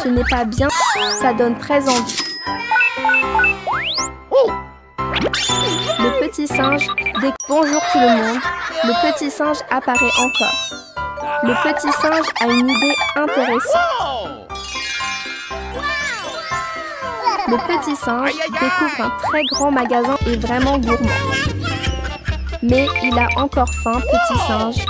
ce n'est pas bien, ça donne très envie. Le petit singe bonjour tout le monde. Le petit singe apparaît encore. Le petit singe a une idée intéressante. Le petit singe découvre un très grand magasin et vraiment gourmand. Mais il a encore faim, petit singe.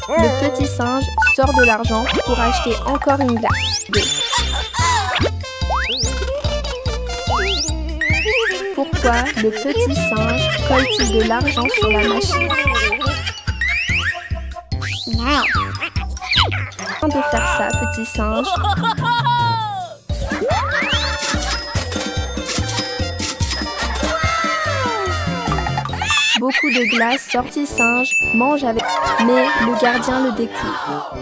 Le petit singe sort de l'argent pour acheter encore une glace. Pourquoi le petit singe colle-t-il de l'argent sur la machine? De faire ça, petit singe. Beaucoup de glace, sorti singe, mange avec... Mais le gardien le découvre.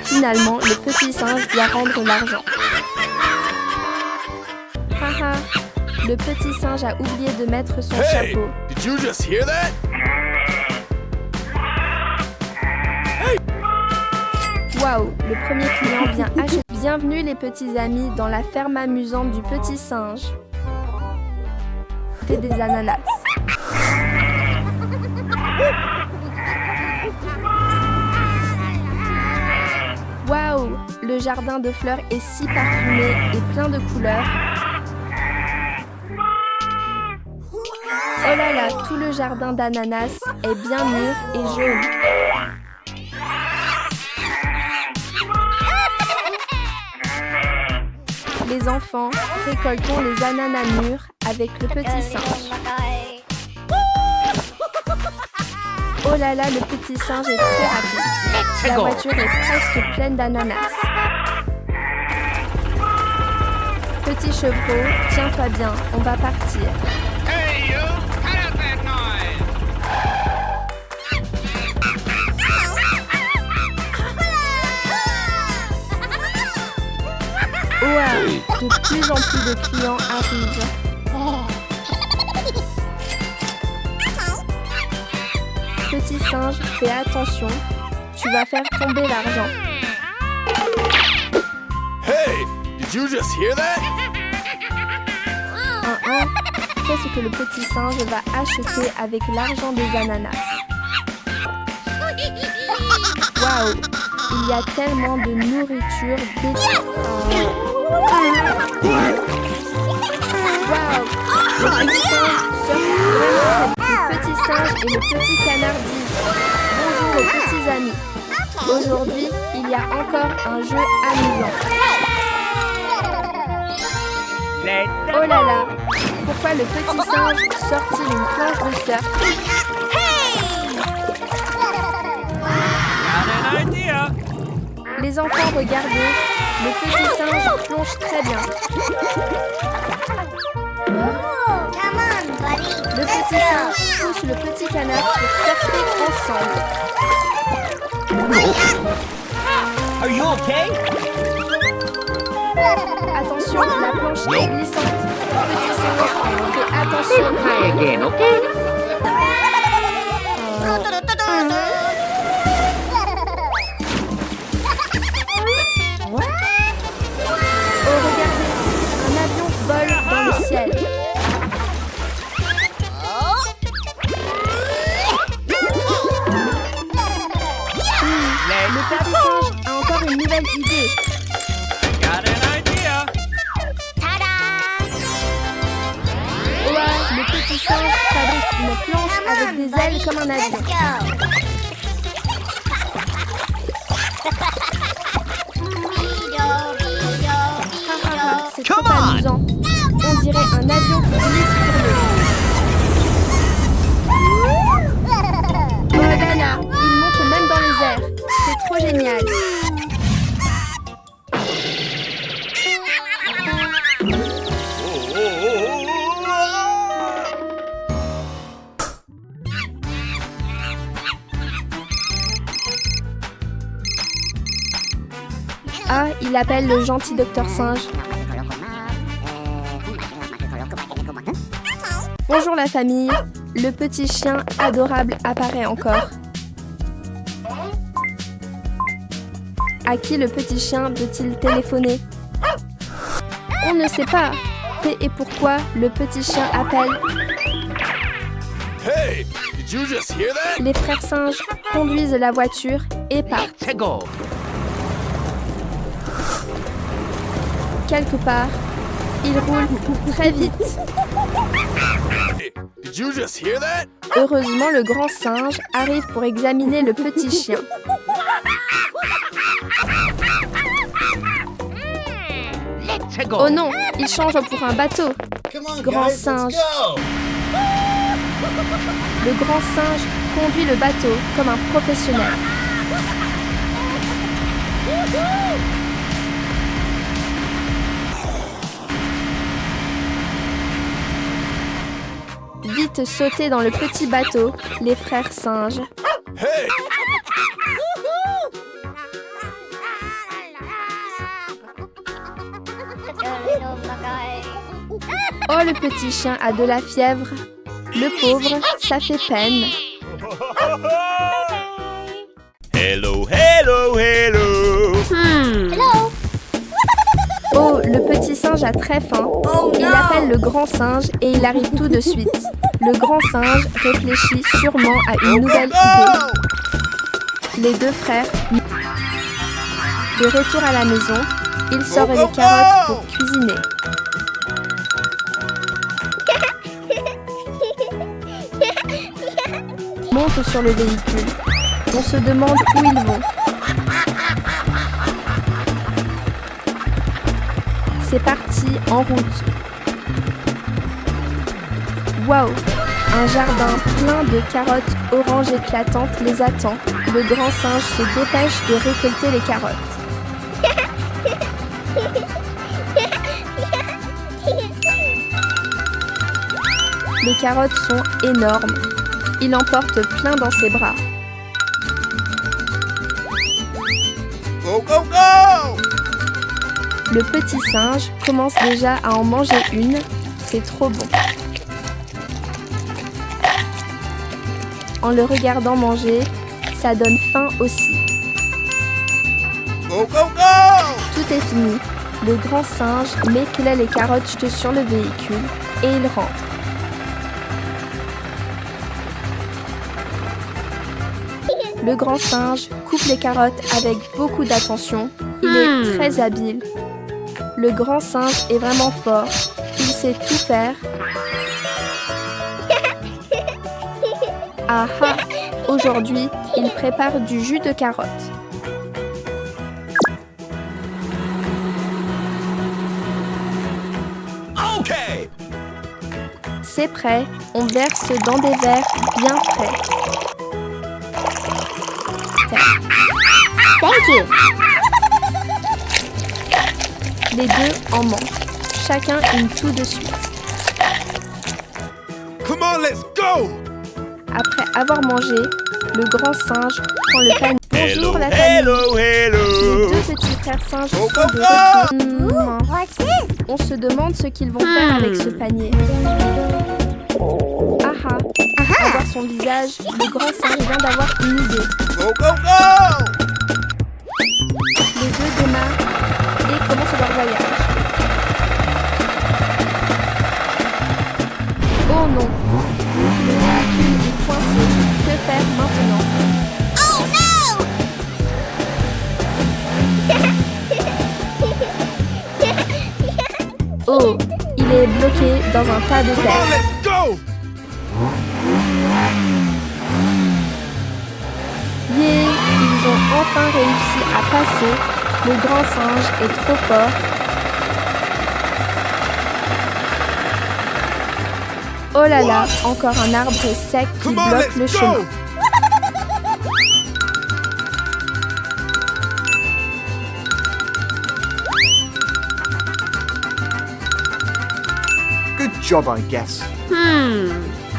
Finalement, le petit singe doit rendre l'argent. Haha, le petit singe a oublié de mettre son chapeau. Did you just hear that? Waouh, le premier client vient acheter. Bienvenue les petits amis dans la ferme amusante du petit singe. C'est des ananas. Waouh, le jardin de fleurs est si parfumé et plein de couleurs. Oh là là, tout le jardin d'ananas est bien mûr et jaune. Les enfants, récoltons les ananas mûrs avec le petit singe. Oh là là, le petit singe est très rapide. La voiture est presque pleine d'ananas. Petit chevreau, tiens-toi bien, on va partir. Hey you, cut out that noise! Ouah, de plus en plus de clients arrivent. Petit singe, fais attention, tu vas faire tomber l'argent. Hey, did you just hear that? Qu'est-ce que le petit singe va acheter avec l'argent des ananas? Waouh, il y a tellement de nourriture délicieuse. Waouh, le petit singe surfe vraiment. Le petit singe et le petit canard disent bonjour aux petits amis. Aujourd'hui, il y a encore un jeu amusant. Oh là là, pourquoi le petit singe sort-il une planche de surf? Les enfants, regardez, le petit singe plonge très bien. Le petit singe pousse le petit canard pour surfer ensemble. Are you okay? Attention, la planche est glissante. Petit singe, fais attention. Try again, okay? Oh, regardez, un avion vole dans le ciel. Le petit singe a encore une nouvelle idée. Got an idea! Ouais, le petit singe fabrique une planche avec des ailes comme un avion. C'est trop amusant. On dirait un avion qui glisse sur l'eau. Oh là là, il monte même dans les airs. C'est trop génial. Ah, il appelle le gentil docteur singe. Bonjour la famille, le petit chien adorable apparaît encore. À qui le petit chien veut-il téléphoner? On ne sait pas. Et pourquoi le petit chien appelle? Hey, did you just hear that? Les frères singes conduisent la voiture et partent. Let's go. Quelque part, ils roulent très vite. Hey, did you just hear that? Heureusement, le grand singe arrive pour examiner le petit chien. Let's go. Oh non, il change pour un bateau. Grand singe. Le grand singe conduit le bateau comme un professionnel. Vite sauter dans le petit bateau, les frères singes. Hey, Oh, le petit chien a de la fièvre. Le pauvre, ça fait peine. hello, hello, hello. Oh, le petit singe a très faim. Il appelle le grand singe et il arrive tout de suite. Le grand singe réfléchit sûrement à une nouvelle idée. Les deux frères, de retour à la maison, il sort les carottes pour cuisiner. Monte sur le véhicule. On se demande où ils vont. C'est parti, en route. Waouh! Un jardin plein de carottes oranges éclatantes les attend. Le grand singe se dépêche de récolter les carottes. Les carottes sont énormes. Il en porte plein dans ses bras. Go, go, go! Le petit singe commence déjà à en manger une. C'est trop bon. En le regardant manger, ça donne faim aussi. Go, go, go! Tout est fini. Le grand singe met les carottes sur le véhicule et il rentre. Le grand singe coupe les carottes avec beaucoup d'attention. Il est très habile. Le grand singe est vraiment fort. Il sait tout faire. Ah ah! Aujourd'hui, il prépare du jus de carotte. Okay. C'est prêt. On verse dans des verres bien frais. Thank you. Les deux en mangent. Chacun une tout de suite. Come on, let's go! Après avoir mangé, le grand singe prend le panier. Bonjour la famille. hello, Les hello. deux petits frères singes Go, sont go, de go! retour. On se demande ce qu'ils vont faire avec ce panier. Ah ah. À voir son visage, le grand singe vient d'avoir une idée. Go, go, go! Les deux démarrent et commencent leur voyage. Oh non! Le véhicule est coincé. Que faire maintenant? Oh! Il est bloqué dans un tas de Come on, terre. let's go! Yeah! Ils ont enfin réussi à passer. Le grand singe est trop fort. Oh là là, encore un arbre sec qui Come on, bloque let's le go! chemin. Good job, I guess.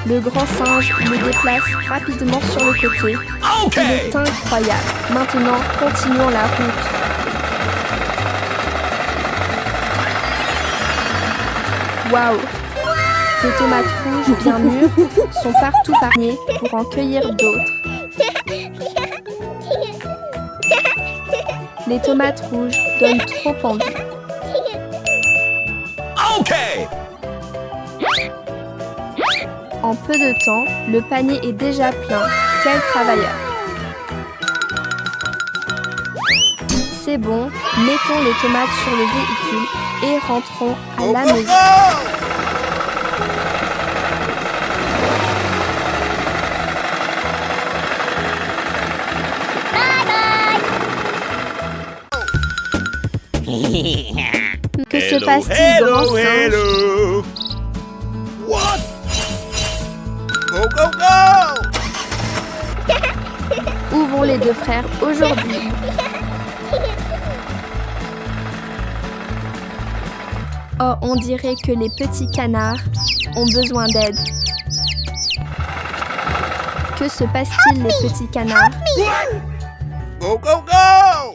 Le grand singe le déplace rapidement sur le côté. Il Okay. est incroyable. Maintenant, continuons la route. Waouh! Des tomates rouges bien mûres sont partout parnées pour en cueillir d'autres. Les tomates rouges donnent trop envie. Okay. En peu de temps, le panier est déjà plein. Quel travailleur! C'est bon, mettons les tomates sur le véhicule et rentrons à la maison. Que se passe-t-il, grand singe? Hello. What? Go, go, go! Où vont les deux frères aujourd'hui? Oh, on dirait que les petits canards ont besoin d'aide. Que se passe-t-il, les petits canards? Go, go, go!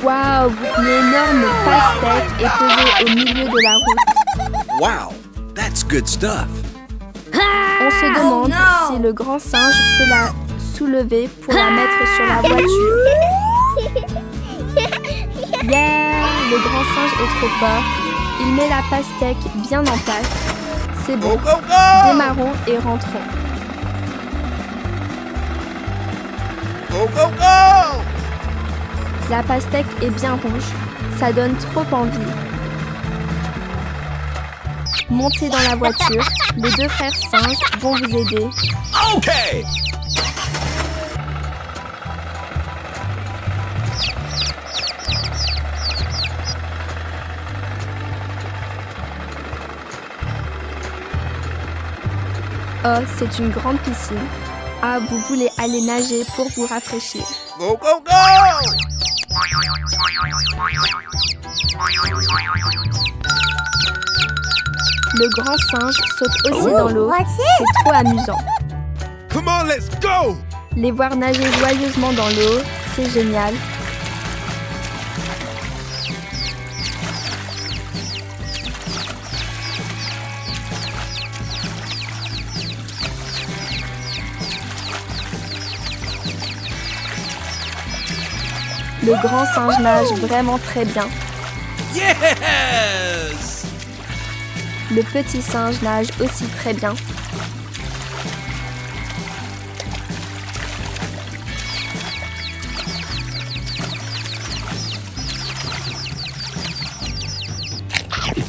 Waouh, une énorme pastèque est posée au milieu de la route. Wow, that's good stuff. On se demande si le grand singe peut la soulever pour la mettre sur la voiture. Yeah, le grand singe est trop fort. Il met la pastèque bien en place. C'est bon. Go, go, go! Démarrons et rentrons. Go, go, go! La pastèque est bien rouge. Ça donne trop envie. Montez dans la voiture. Les deux frères singes vont vous aider. Okay. Oh, c'est une grande piscine. Ah, vous voulez aller nager pour vous rafraîchir. Go, go, go! Le grand singe saute aussi dans l'eau. C'est trop amusant. Come on, let's go! Les voir nager joyeusement dans l'eau, c'est génial. Le grand singe nage vraiment très bien. Yes! Le petit singe nage aussi très bien.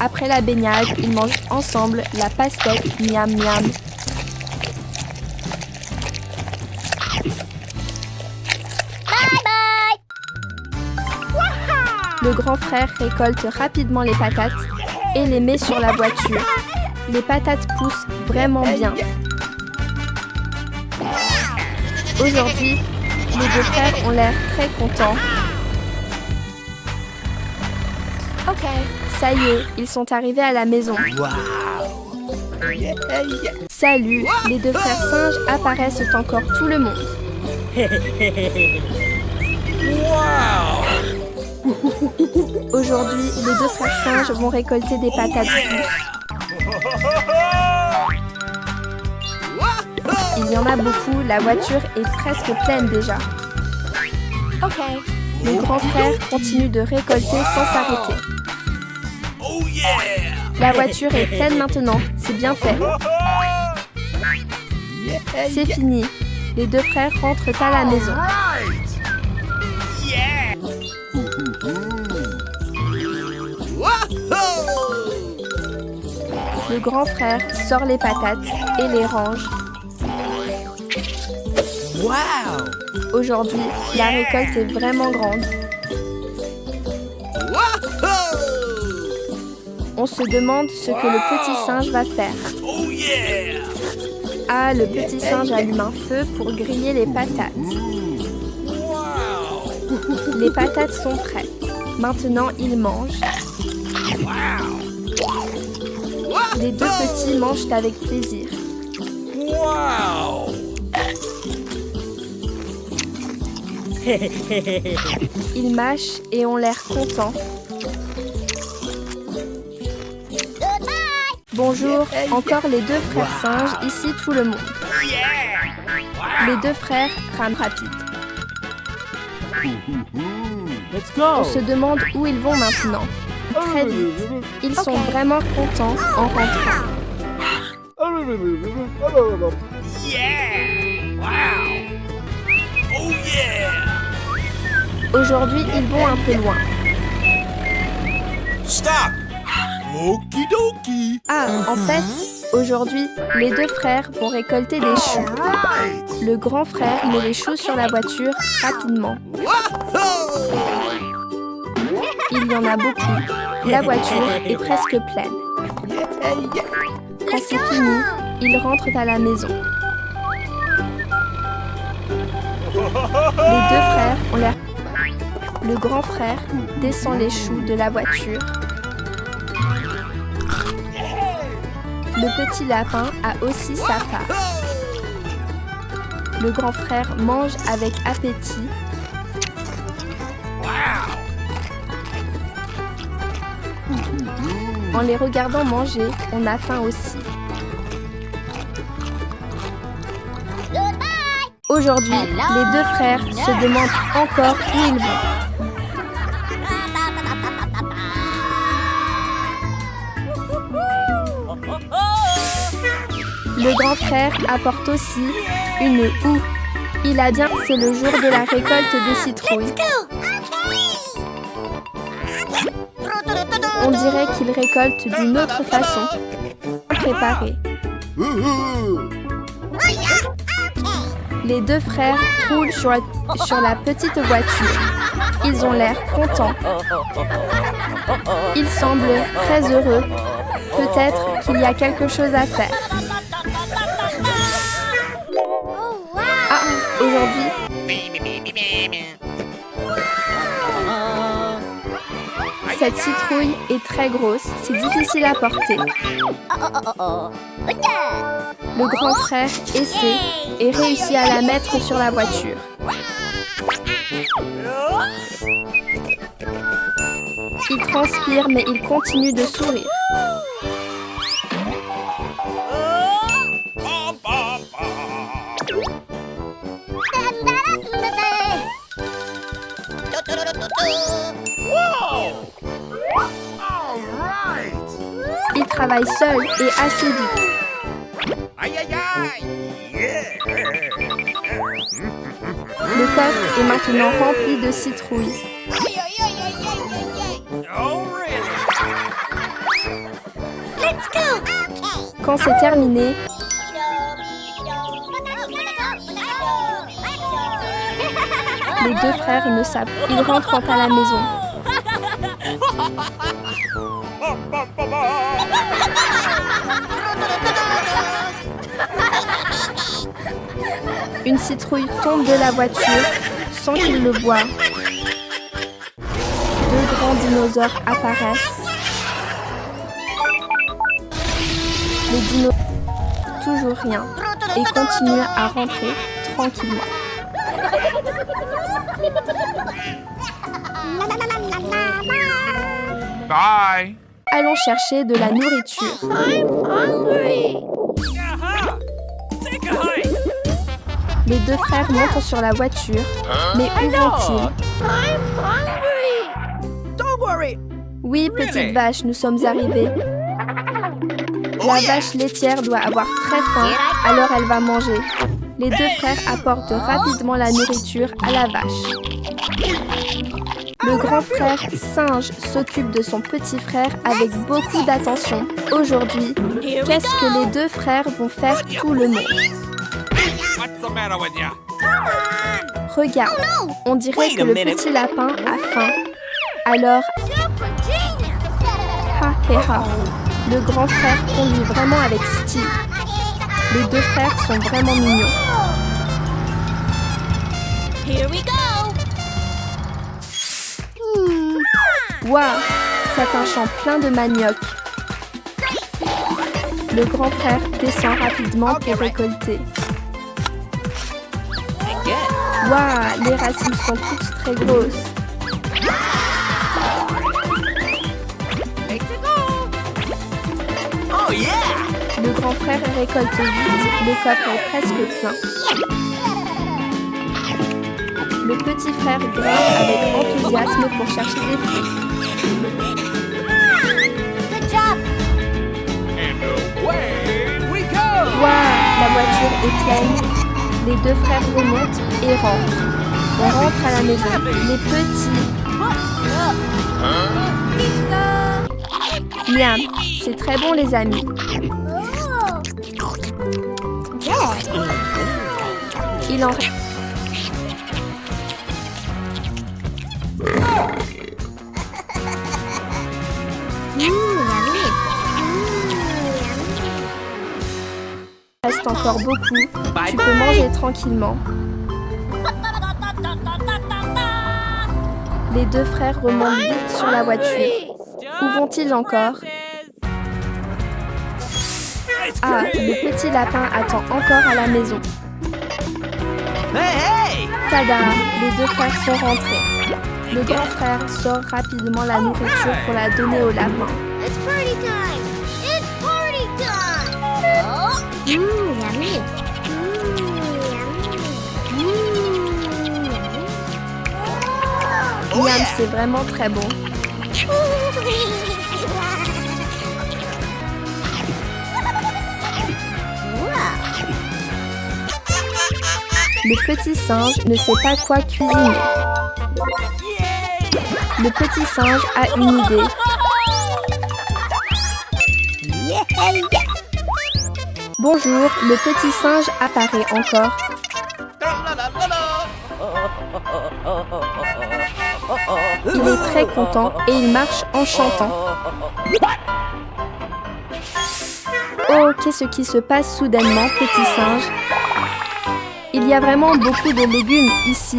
Après la baignade, ils mangent ensemble la pastèque miam miam. Le grand frère récolte rapidement les patates et les met sur la voiture. Les patates poussent vraiment bien. Aujourd'hui, les deux frères ont l'air très contents. Ok, ça y est, ils sont arrivés à la maison. Salut, les deux frères singes apparaissent encore tout le monde. Aujourd'hui, les deux frères singes vont récolter des patates douces. Il y en a beaucoup, la voiture est presque pleine déjà. Ok. Le grand frère continue de récolter sans s'arrêter. Oh yeah! La voiture est pleine maintenant, c'est bien fait. C'est fini. Les deux frères rentrent à la maison. Le grand frère sort les patates et les range. Wow! Aujourd'hui, la récolte est vraiment grande. On se demande ce que le petit singe va faire. Oh yeah! Ah, le petit singe allume un feu pour griller les patates. Les patates sont prêtes. Maintenant, il mange. Les deux petits mangent avec plaisir. Wow! Ils mâchent et ont l'air contents. Bonjour, encore les deux frères singes, ici tout le monde. Les deux frères rament rapide. On se demande où ils vont maintenant. Très vite. Ils sont vraiment contents en rentrant. Oh yeah! Aujourd'hui, ils vont un peu loin. Stop! Okidoki! Ah, en fait, aujourd'hui, les deux frères vont récolter des choux. Le grand frère met les choux sur la voiture rapidement. Il y en a beaucoup. La voiture est presque pleine. Quand c'est fini, ils rentrent à la maison. Les deux frères ont l'air... Le grand frère descend les choux de la voiture. Le petit lapin a aussi sa part. Le grand frère mange avec appétit. En les regardant manger, on a faim aussi. Aujourd'hui, les deux frères se demandent encore où ils vont. Le grand frère apporte aussi une houe. Il a bien, c'est le jour de la récolte des citrouilles. On dirait qu'il récolte d'une autre façon. Préparé. Les deux frères roulent sur la petite voiture. Ils ont l'air contents. Ils semblent très heureux. Peut-être qu'il y a quelque chose à faire. Ah, aujourd'hui, cette citrouille est très grosse, c'est difficile à porter. Le grand frère essaie et réussit à la mettre sur la voiture. Il transpire mais il continue de sourire. Il travaille seul et assez vite. Le coffre est maintenant rempli de citrouilles. Quand c'est terminé, les deux frères ne savent. Ils rentrent à la maison. Une citrouille tombe de la voiture sans qu'il le voie. Deux grands dinosaures apparaissent. Les dinos toujours rien et continuent à rentrer tranquillement. Bye. Allons chercher de la nourriture. Take a hike. Les deux frères montent sur la voiture, mais où vont-ils? Oui, petite vache, nous sommes arrivés. La vache laitière doit avoir très faim, alors elle va manger. Les deux frères apportent rapidement la nourriture à la vache. Le grand frère singe s'occupe de son petit frère avec beaucoup d'attention. Aujourd'hui, qu'est-ce que les deux frères vont faire tout le monde? What's the matter with ya? Regarde, on dirait que le petit lapin a faim. Alors, ha hé ha, le grand frère conduit vraiment avec style. Les deux frères sont vraiment mignons. Here we go. Waouh, c'est un champ plein de manioc. Le grand frère descend rapidement pour récolter. Waouh, les racines sont toutes très grosses. Oh yeah! grand frère récolte vite, le coffre est presque plein. Le petit frère grimpe avec enthousiasme pour chercher des fruits. And away we go! Waouh, la voiture est pleine. Les deux frères remontent et rentrent. On rentre à la maison. Les petits. Miam, c'est très bon les amis. Il en reste. Il reste encore beaucoup. Tu peux manger tranquillement. Les deux frères remontent vite sur la voiture. Où vont-ils encore? Ah, le petit lapin attend encore à la maison. Tada, les deux frères sont rentrés. Le grand frère sort rapidement la nourriture pour la donner au lapin. It's party time! It's party time! Yummy! Miam, c'est vraiment très bon. Le petit singe ne sait pas quoi cuisiner. Le petit singe a une idée. Bonjour, le petit singe apparaît encore. Il est très content et il marche en chantant. Oh, qu'est-ce qui se passe soudainement, petit singe? Il y a vraiment beaucoup de légumes ici.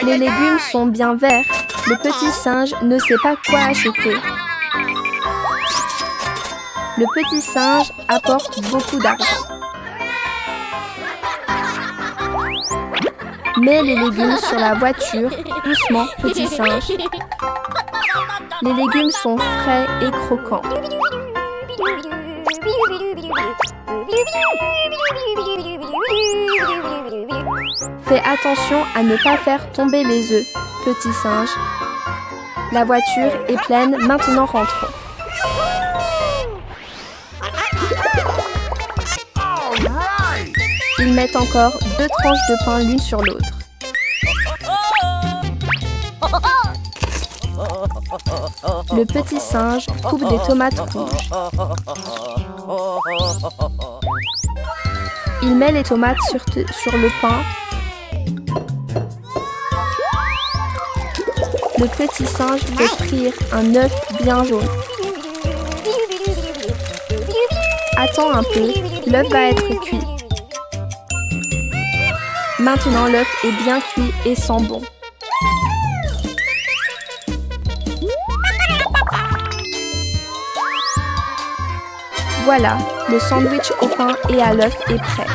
Les légumes sont bien verts. Le petit singe ne sait pas quoi acheter. Le petit singe apporte beaucoup d'argent. Mets les légumes sur la voiture, doucement, petit singe. Les légumes sont frais et croquants. Fais attention à ne pas faire tomber les œufs, petit singe. La voiture est pleine, maintenant rentrons. Ils mettent encore 2 tranches de pain l'une sur l'autre. Le petit singe coupe des tomates rouges. Il met les tomates sur le pain. Le petit singe fait frire un œuf bien jaune. Attends un peu, l'œuf va être cuit. Maintenant l'œuf est bien cuit et sent bon. Voilà, le sandwich au pain et à l'œuf est prêt.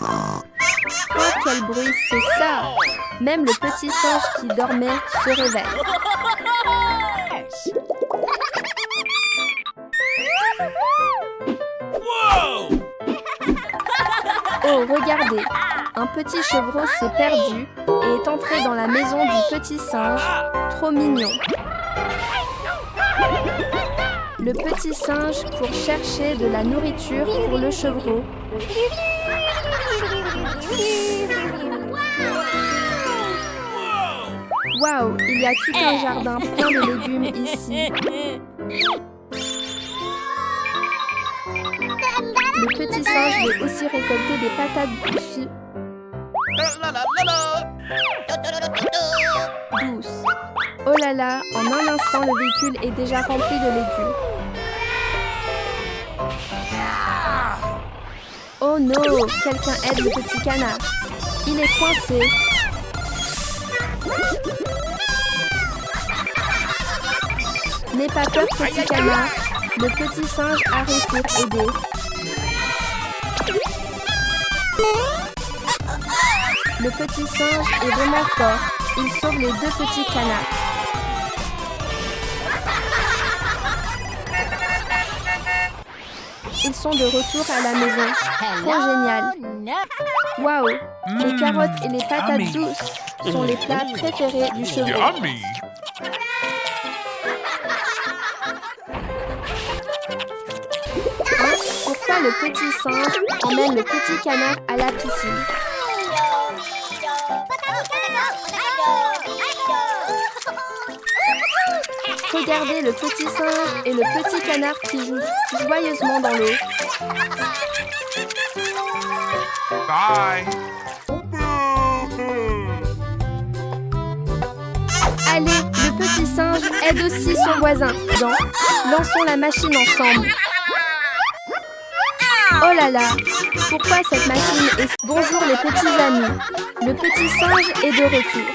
Oh, quel bruit, c'est ça! Même le petit singe qui dormait se réveille. Oh, regardez! Un petit chevreau s'est perdu et est entré dans la maison du petit singe. Trop mignon! Le petit singe court chercher de la nourriture pour le chevreau. Waouh, il y a tout un jardin plein de légumes ici. Le petit singe veut aussi récolter des patates douces. Oh là là, en un instant, le véhicule est déjà rempli de légumes. Oh non, quelqu'un aide le petit canard. Il est coincé. N'aie pas peur, petit canard. Le petit singe arrive pour aider. Le petit singe est vraiment fort. il sauve les deux petits canards. Ils sont de retour à la maison. Trop génial. Waouh! Les carottes et les patates douces sont les plats préférés du chevreau. Yummy. Pourquoi le petit singe emmène le petit canard à la piscine? Regardez le petit singe et le petit canard qui jouent joyeusement dans l'eau. Bye. Allez, le petit singe aide aussi son voisin. Lançons la machine ensemble. Oh là là, pourquoi cette machine est... Bonjour les petits amis. Le petit singe est de retour.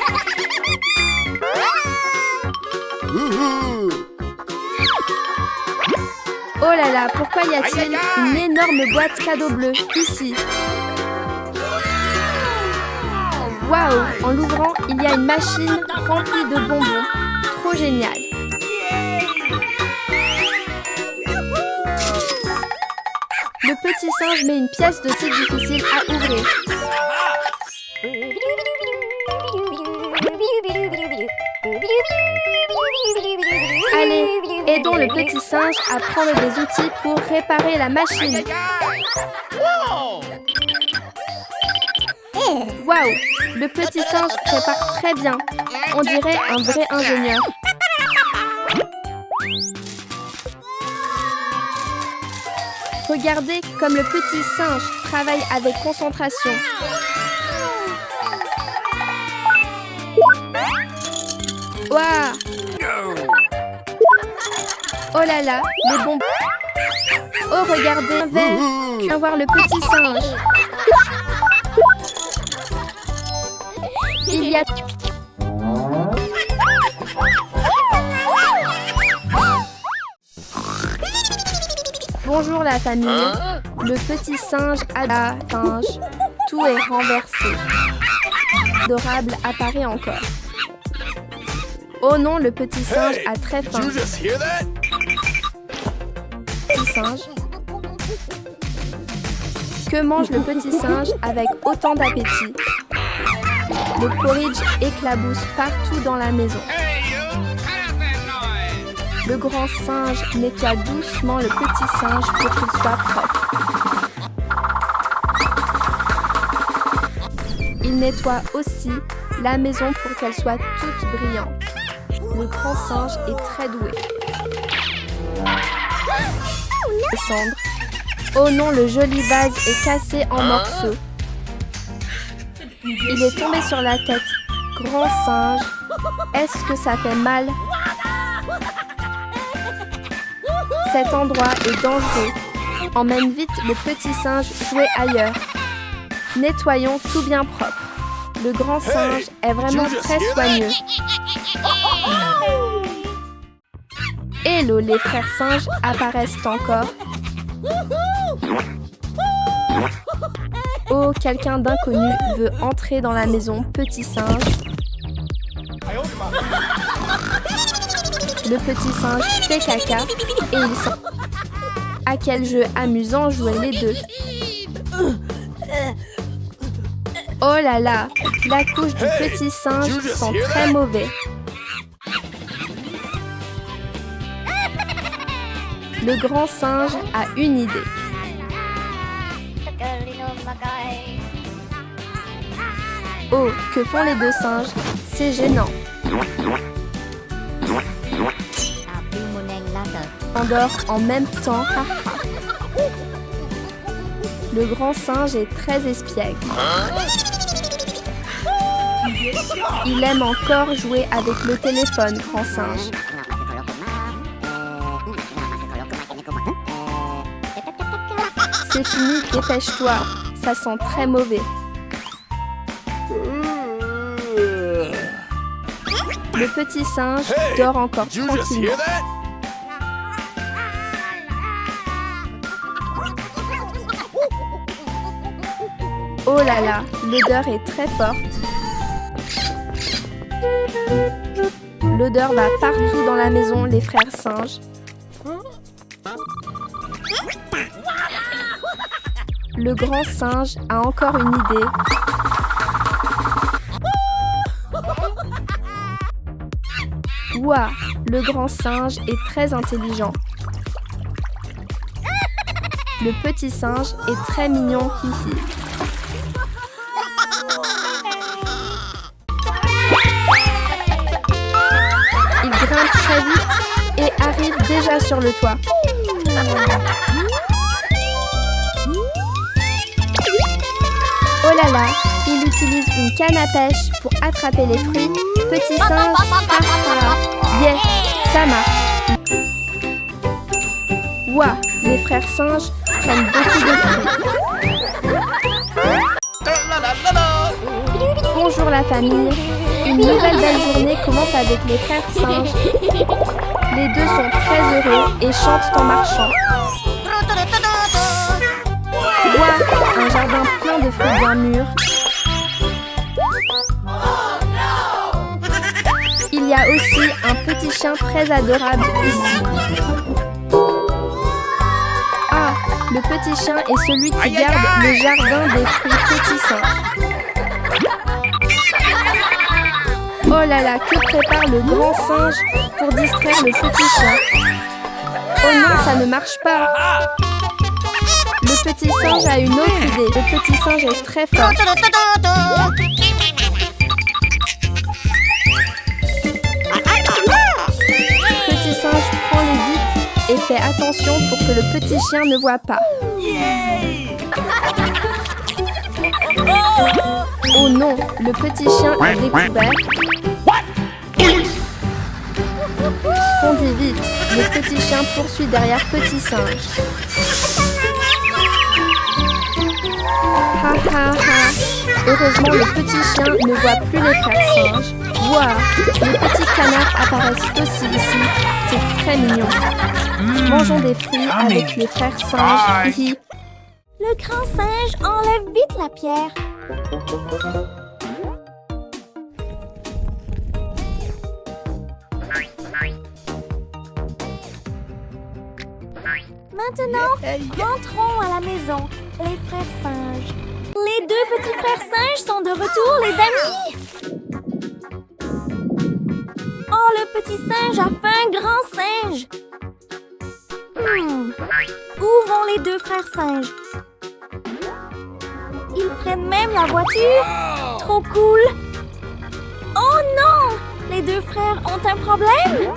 Oh là là, pourquoi y a-t-il une énorme boîte cadeau bleue ici? Waouh, en l'ouvrant, il y a une machine remplie de bonbons. Trop génial. Le petit singe met une pièce de scie difficile à ouvrir. Allez, aidons le petit singe à prendre des outils pour réparer la machine. Waouh, le petit singe prépare très bien. On dirait un vrai ingénieur. Regardez comme le petit singe travaille avec concentration. Waouh! Oh là là, les bonbons. Oh, regardez un verre. Viens voir le petit singe. Il y a... Bonjour la famille. Le petit singe a la singe. Tout est renversé. Adorable apparaît encore. Oh non, le petit singe a très faim. Did you just hear that? Petit singe. Que mange le petit singe avec autant d'appétit? Le porridge éclabousse partout dans la maison. Le grand singe nettoie doucement le petit singe pour qu'il soit propre. Il nettoie aussi la maison pour qu'elle soit toute brillante. Le grand singe est très doué. Descendre. Oh non, le joli vase est cassé en morceaux. Il est tombé sur la tête. Grand singe, est-ce que ça fait mal? Cet endroit est dangereux. Emmène vite le petit singe jouer ailleurs. Nettoyons tout bien propre. Le grand singe est vraiment très soigneux. Hello, les frères singes apparaissent encore. Oh, quelqu'un d'inconnu veut entrer dans la maison, petit singe. Le petit singe fait caca et il sent. À quel jeu amusant jouaient les deux. Oh là là, la couche du petit singe sent très mauvais. Le grand singe a une idée. Oh, que font les deux singes? C'est gênant. Endort en même temps. Le grand singe est très espiègle. Il aime encore jouer avec le téléphone, grand singe. C'est fini, dépêche-toi. Ça sent très mauvais. Le petit singe dort encore Did you just tranquillement. hear that? Oh là là, l'odeur est très forte. L'odeur va partout dans la maison, les frères singes. Le grand singe a encore une idée. Ouah, le grand singe est très intelligent. Le petit singe est très mignon, hihi. Il grimpe très vite et arrive déjà sur le toit. Oh là là, il utilise une canne à pêche pour attraper les fruits. Petit singe, yes, ça marche. Ouah, les frères singes prennent beaucoup de fruits. Bonjour la famille. Une nouvelle belle journée commence avec les frères singes. Les deux sont très heureux et chantent en marchant. Ouah, un jardin plein de fruits bien mûrs. Il y a aussi un petit chien très adorable ici. Ah, le petit chien est celui qui garde le jardin des fruits petits singes. Oh là là, que prépare le grand singe pour distraire le petit chien? Oh non, ça ne marche pas. Le petit singe a une autre idée. Le petit singe est très fort. Le petit singe prend les vitres et fait attention pour que le petit chien ne voit pas. Oh non, le petit chien a découvert. Fondez vite, le petit chien poursuit derrière petit singe. Ha ha ha. Heureusement, le petit chien ne voit plus les frères singes. Ouah, les petits canards apparaissent aussi ici. C'est très mignon. Mangeons des fruits avec les frères singes. Hihi. Le grand singe enlève vite la pierre. Maintenant, rentrons à la maison, les frères singes. Les deux petits frères singes sont de retour, les amis. Oh, le petit singe a fait un grand singe. Où vont les deux frères singes? Ils prennent même la voiture. Trop cool. Oh non! Les deux frères ont un problème?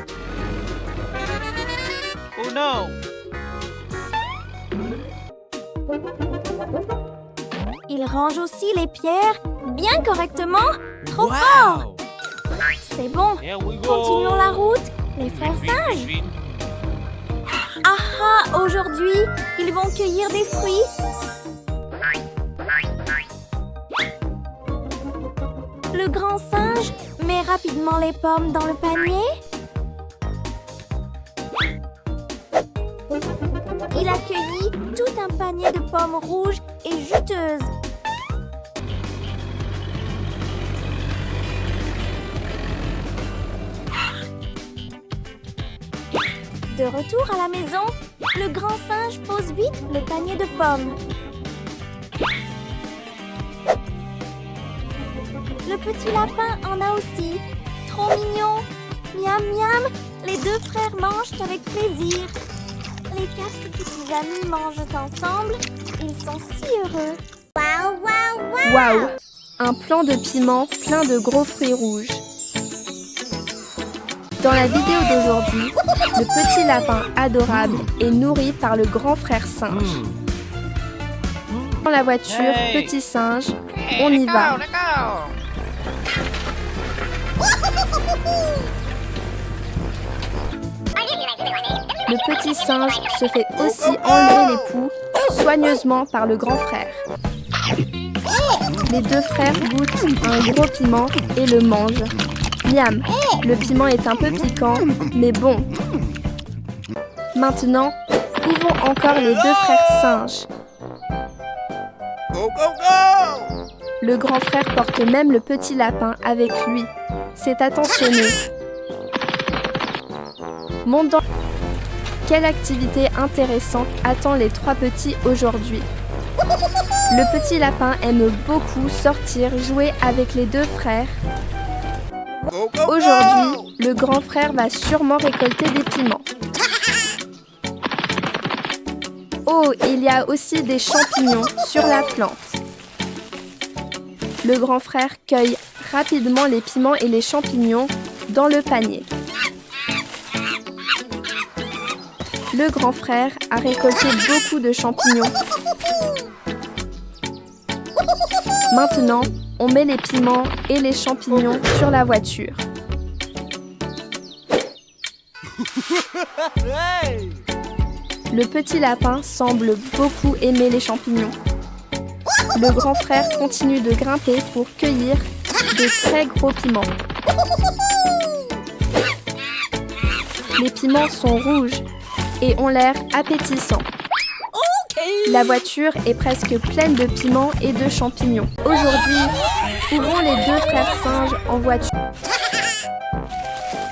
Oh no! Ils rangent aussi les pierres bien correctement. Trop fort! C'est bon. Continuons la route, les frères singes. Ah, aujourd'hui, ils vont cueillir des fruits. Le grand singe met rapidement les pommes dans le panier. Il a cueilli tout un panier de pommes rouges et juteuses. De retour à la maison, le grand singe pose vite le panier de pommes. Le petit lapin en a aussi. Trop mignon. Miam miam, les deux frères mangent avec plaisir. Les quatre petits amis mangent ensemble. Ils sont si heureux. Waouh! Un plant de piment plein de gros fruits rouges. Dans la vidéo d'aujourd'hui, le petit lapin adorable est nourri par le grand frère singe. Dans la voiture, petit singe, on y va. Le petit singe se fait aussi enlever les poux soigneusement par le grand frère. Les deux frères goûtent un gros piment et le mangent. Miam, le piment est un peu piquant, mais bon. Maintenant, où vont encore les deux frères singes? Go, go, go! Le grand frère porte même le petit lapin avec lui. C'est attentionné. Monte dans... Quelle activité intéressante attend les 3 petits aujourd'hui? Le petit lapin aime beaucoup sortir jouer avec les 2 frères. Aujourd'hui, le grand frère va sûrement récolter des piments. Oh, il y a aussi des champignons sur la plante. Le grand frère cueille rapidement les piments et les champignons dans le panier. Le grand frère a récolté beaucoup de champignons. Maintenant, on met les piments et les champignons sur la voiture. Le petit lapin semble beaucoup aimer les champignons. Le grand frère continue de grimper pour cueillir de très gros piments. Les piments sont rouges et ont l'air appétissants. La voiture est presque pleine de piments et de champignons. Aujourd'hui, ouvrons les 2 frères singes en voiture.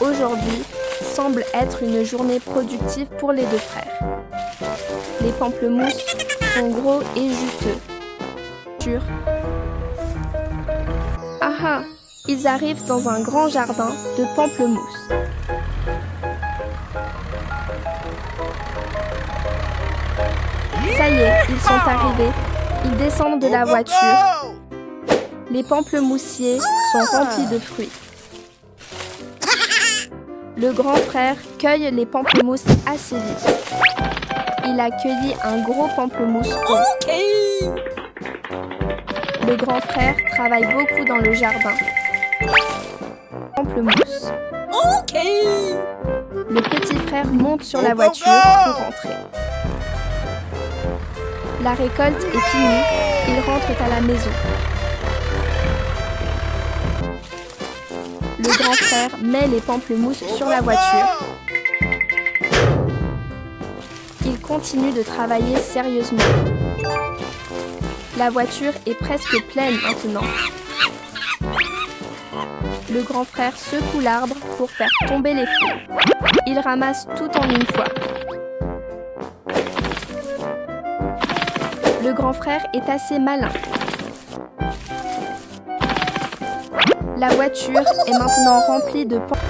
Aujourd'hui semble être une journée productive pour les 2 frères. Les pamplemousses sont gros et juteux. Ah ah, ils arrivent dans un grand jardin de pamplemousses. Ça y est, ils sont arrivés. Ils descendent de la voiture. Les pamplemoussiers sont remplis de fruits. Le grand frère cueille les pamplemousses assez vite. Il a cueilli un gros pamplemousse rond. Le grand frère travaille beaucoup dans le jardin. Pamplemousse. Le petit frère monte sur la voiture pour rentrer. La récolte est finie, ils rentrent à la maison. Le grand frère met les pamplemousses sur la voiture. Il continue de travailler sérieusement. La voiture est presque pleine maintenant. Le grand frère secoue l'arbre pour faire tomber les fruits. Il ramasse tout en une fois. Le grand frère est assez malin. La voiture est maintenant remplie de pamplemousses.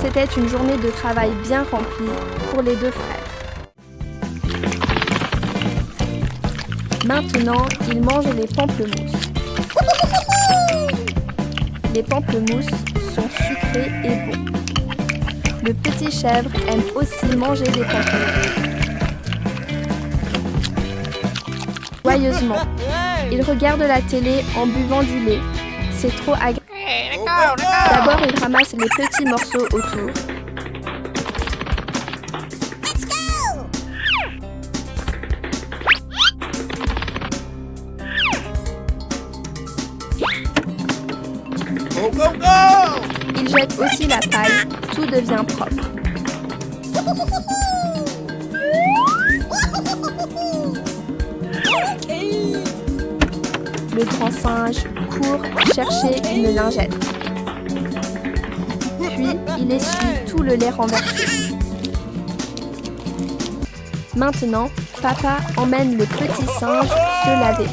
C'était une journée de travail bien remplie pour les 2 frères. Maintenant, ils mangent les pamplemousses. Les pamplemousses sont sucrés et bons. Le petit chèvre aime aussi manger des pamplemousses. Joyeusement, il regarde la télé en buvant du lait. C'est trop agréable. D'abord, il ramasse les petits morceaux autour. Il jette aussi la paille, tout devient propre. Le grand singe court chercher une lingette. Puis, il essuie tout le lait renversé. Maintenant, papa emmène le petit singe se laver.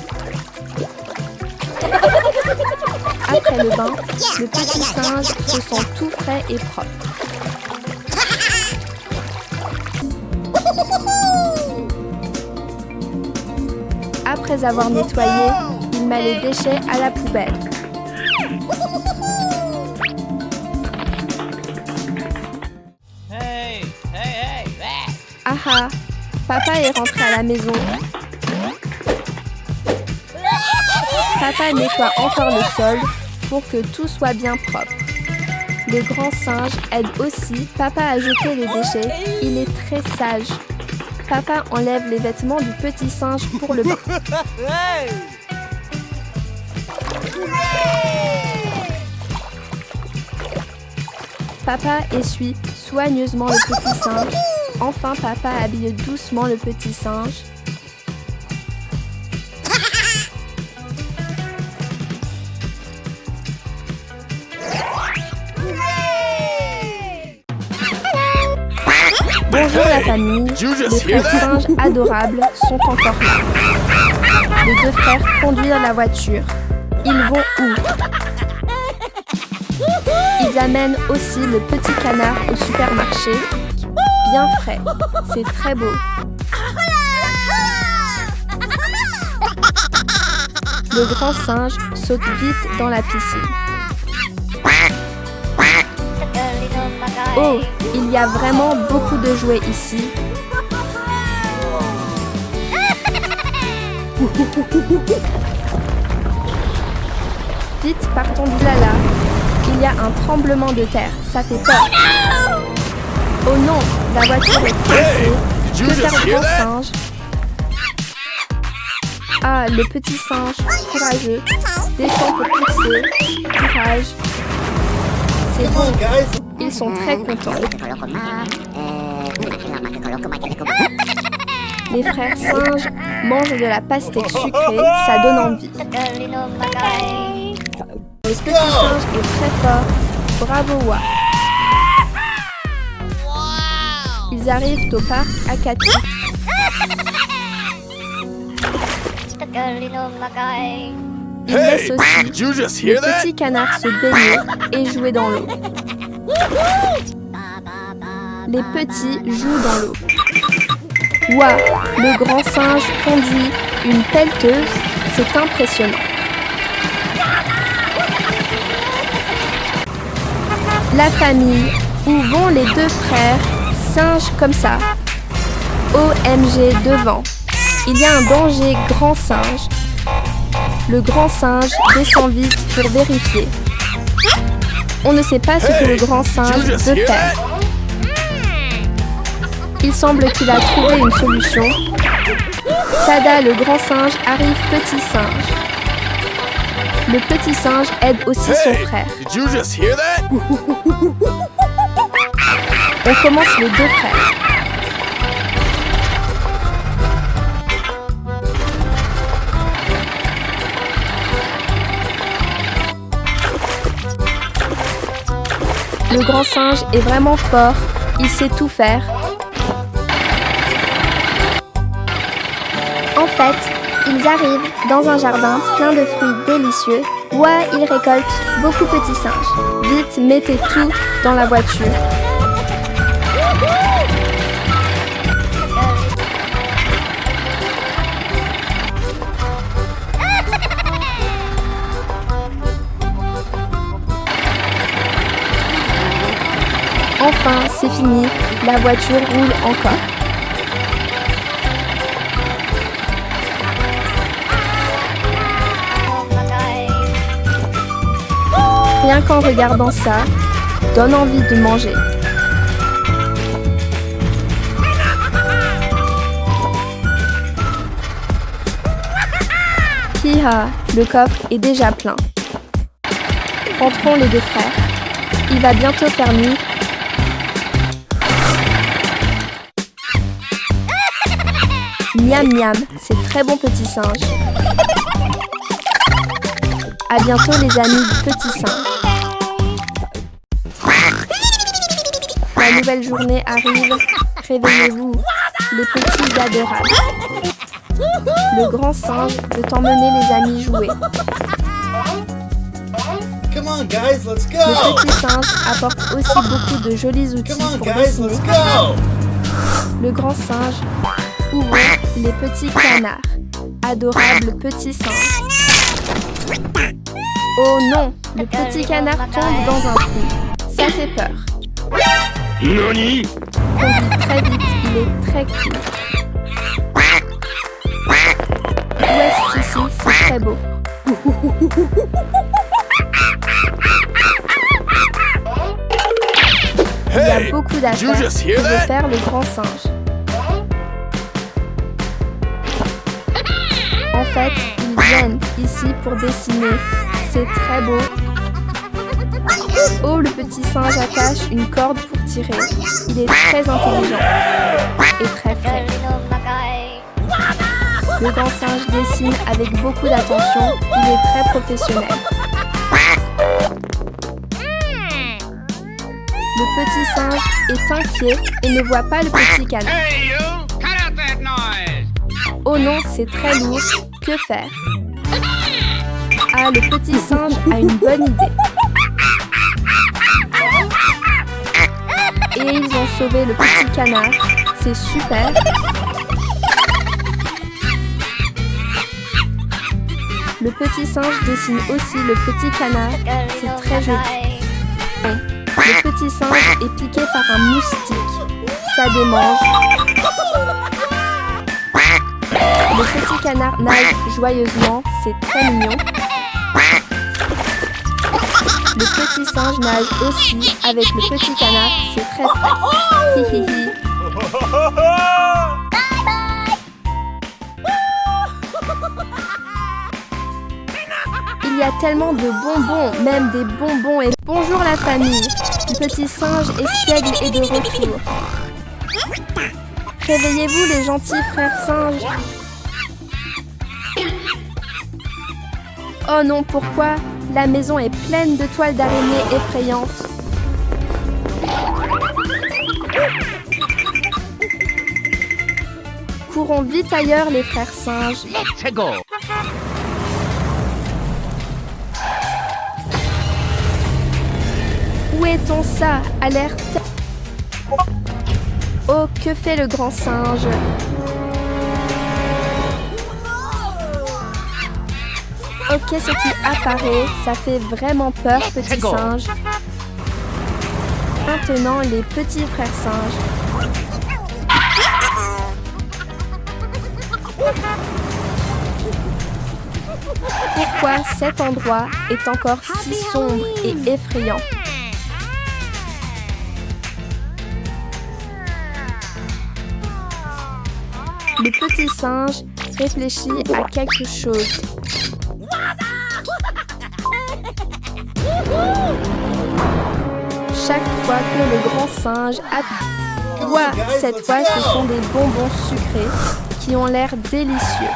Après le bain, le petit singe se sent tout frais et propre. Après avoir nettoyé, il met les déchets à la poubelle. Ah ah, papa est rentré à la maison. Papa nettoie encore le sol pour que tout soit bien propre. Le grand singe aide aussi papa à jeter les déchets. Il est très sage. Papa enlève les vêtements du petit singe pour le bain. Papa essuie soigneusement le petit singe. Enfin, papa habille doucement le petit singe. famille, Did you les just hear frères that? singes adorables sont encore là. Les deux frères conduisent la voiture. Ils vont où? Ils amènent aussi le petit canard au supermarché. Bien frais. C'est très beau. Le grand singe saute vite dans la piscine. Oh, il y a vraiment beaucoup de jouets ici. Vite, partons de là. Il y a un tremblement de terre. Ça fait peur. Oh non, la voiture est cassée. Did you Que faire just le hear grand that? singe? Ah, le petit singe, courageux, descend pour pousser. Courage. C'est bon, ils sont très contents. Les frères singes mangent de la pastèque sucrée, ça donne envie. Le petit singe est très fort. Bravo, Wa. Ils arrivent au parc Akati. Ils laissent Hey, aussi did you just le hear that? petit canard se baigner et jouer dans l'eau. Les petits jouent dans l'eau. Ouah, le grand singe conduit une pelleteuse, c'est impressionnant. La famille, où vont les deux frères singes comme ça? OMG devant. Il y a un danger, grand singe. Le grand singe descend vite pour vérifier. On ne sait pas ce que le grand singe veut faire. Il semble qu'il a trouvé une solution. Tada, le grand singe, arrive petit singe. Le petit singe aide aussi son Hey, frère. did you just hear that? On commence les deux frères. Le grand singe est vraiment fort, il sait tout faire. En fait, ils arrivent dans un jardin plein de fruits délicieux. Ouah, ils récoltent beaucoup de petits singes. Vite, mettez tout dans la voiture. Enfin, c'est fini, la voiture roule encore. Rien qu'en regardant ça, donne envie de manger. Hiha, le coffre est déjà plein. Rentrons les deux frères. Il va bientôt faire nuit. Miam miam, c'est très bon petit singe. À bientôt les amis du petit singe. La nouvelle journée arrive. Réveillez-vous, les petits adorables. Le grand singe veut emmener les amis jouer. Come on, guys, let's go! Le petit singe apporte aussi beaucoup de jolis outils Come on, pour guys, dessiner. let's go! Le grand singe ouvre les petits canards. Adorable petit singe. Oh non, le petit canard tombe dans un trou. Ça fait peur. Nani? Conduit très vite, il est très cool. Ouest ici, c'est très beau. Il y a Hey, beaucoup did you d'affaires just que hear veut that? faire le grand singe. En fait, ils viennent ici pour dessiner. C'est très beau. Oh, le petit singe attache une corde pour tirer. Il est très intelligent et très frais. Le grand singe dessine avec beaucoup d'attention. Il est très professionnel. Le petit singe est inquiet et ne voit pas le petit canard. Hey, you! Cut out that noise! Oh non, c'est très lourd. Que faire? Ah, le petit singe a une bonne idée. Et ils ont sauvé le petit canard. C'est super. Le petit singe dessine aussi le petit canard. C'est très joli. Le petit singe est piqué par un moustique. Ça démange. Le petit canard nage joyeusement. C'est très mignon. Le petit singe nage aussi avec le petit canard. C'est très frais. Hi hi hi. Il y a tellement de bonbons, même des bonbons et... Bonjour la famille. Le petit singe espiègle est de retour. Réveillez-vous les gentils frères singes. Oh non, pourquoi? La maison est pleine de toiles d'araignée effrayantes. Courons vite ailleurs les frères singes. Let's go! Où est-on ça? Alerte! Oh, que fait le grand singe? Ok, ce qui apparaît, ça fait vraiment peur, petit singe. Maintenant, les petits frères singes. Pourquoi cet endroit est encore si sombre et effrayant? Le petit singe réfléchit à quelque chose. Chaque fois que le grand singe aboie, cette fois ce sont des bonbons sucrés qui ont l'air délicieux.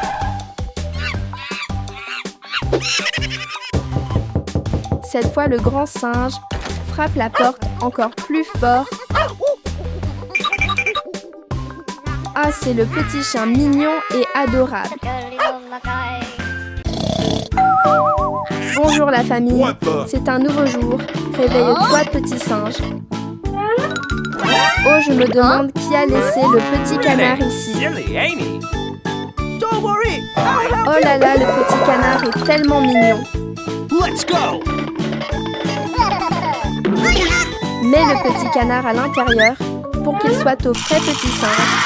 Cette fois le grand singe frappe la porte encore plus fort. Ah, c'est le petit chien mignon et adorable. Bonjour la famille, c'est un nouveau jour. Réveille-toi petit singe. Oh, je me demande qui a laissé le petit canard ici. Oh là là, le petit canard est tellement mignon. Let's go! Mets le petit canard à l'intérieur pour qu'il soit au frais petit singe.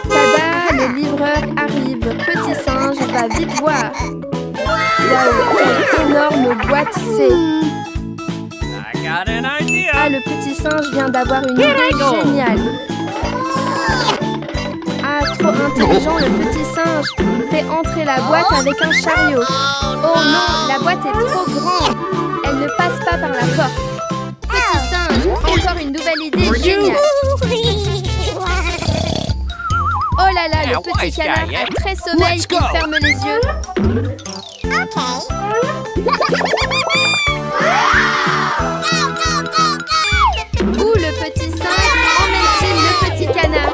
Tada, le livreur arrive. Petit singe va vite voir. Waouh, quelle énorme boîte c'est. Ah, le petit singe vient d'avoir une idée géniale. Ah, trop intelligent le petit singe. Fait entrer la boîte avec un chariot. Oh non, la boîte est trop grande. Elle ne passe pas par la porte. Petit singe, encore une nouvelle idée géniale. Oh là là, le petit canard a très sommeil, il ferme les yeux. Où le petit singe emmène-t-il le petit canard?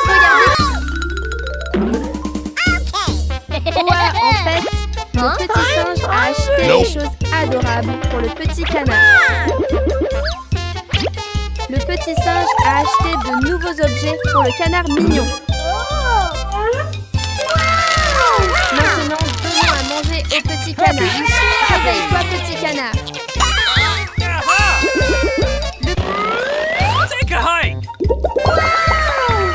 Regardez. Ouais, en fait, le petit singe a acheté des choses adorables pour le petit canard. Le petit singe a acheté de nouveaux objets pour le canard mignon. Maintenant, donnons à manger au petit canard. Réveille-toi, petit canard.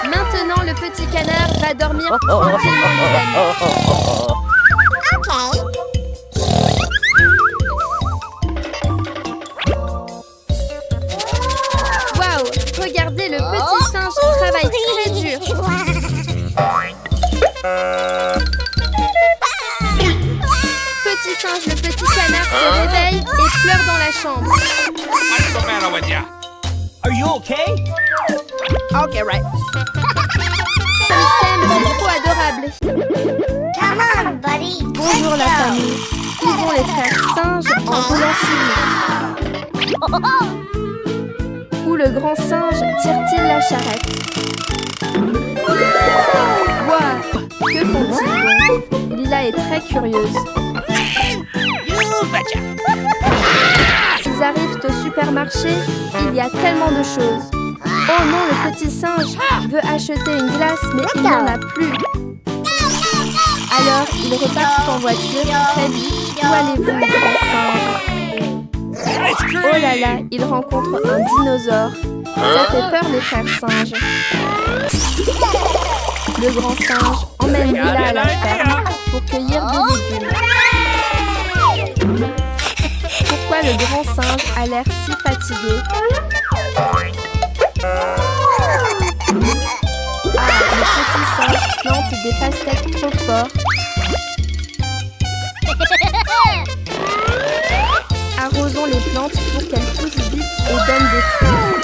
Maintenant, le petit canard va dormir tranquillement, les amis. Waouh, regardez, le petit singe travaille très dur. Petit singe, le petit canard se réveille et pleure dans la chambre. What's the matter with ya? Are you okay? Okay, right. Sam, c'est trop adorable. Come on, buddy. Bonjour la famille. Suivons les frères singes en roulant si vite. Où le grand singe tire-t-il la charrette? Ouah, que font-ils donc? Lila est très curieuse. Ils arrivent au supermarché, il y a tellement de choses. Oh non, le petit singe veut acheter une glace, mais il n'y en a plus. Alors, ils repartent en voiture très vite. Où allez-vous, le grand singe? Oh là là, ils rencontrent un dinosaure. Ça fait peur les frères singes. Le grand singe emmène Lila à la ferme pour cueillir des légumes. Pourquoi le grand singe a l'air si fatigué? Ah, le petit singe plante des pastèques trop fort. Arrosons les plantes pour qu'elles poussent vite et donnent des fruits.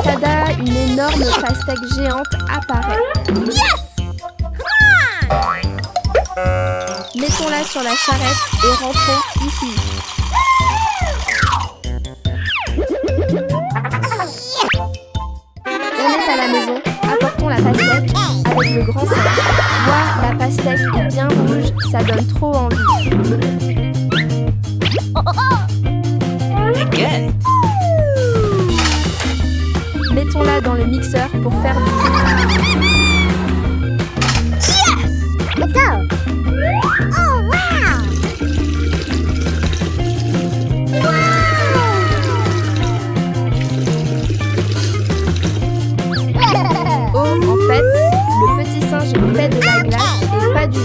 Tada, une énorme pastèque géante apparaît. Yes! Mettons-la sur la charrette et rentrons ici. On est à la maison, apportons la pastèque avec le grand singe. Ouah, la pastèque est bien rouge, ça donne trop envie. Mettons-la dans le mixeur pour faire du thé. Let's go! Oh, wow! Oh, en fait, le petit singe fait de la glace et pas du jus.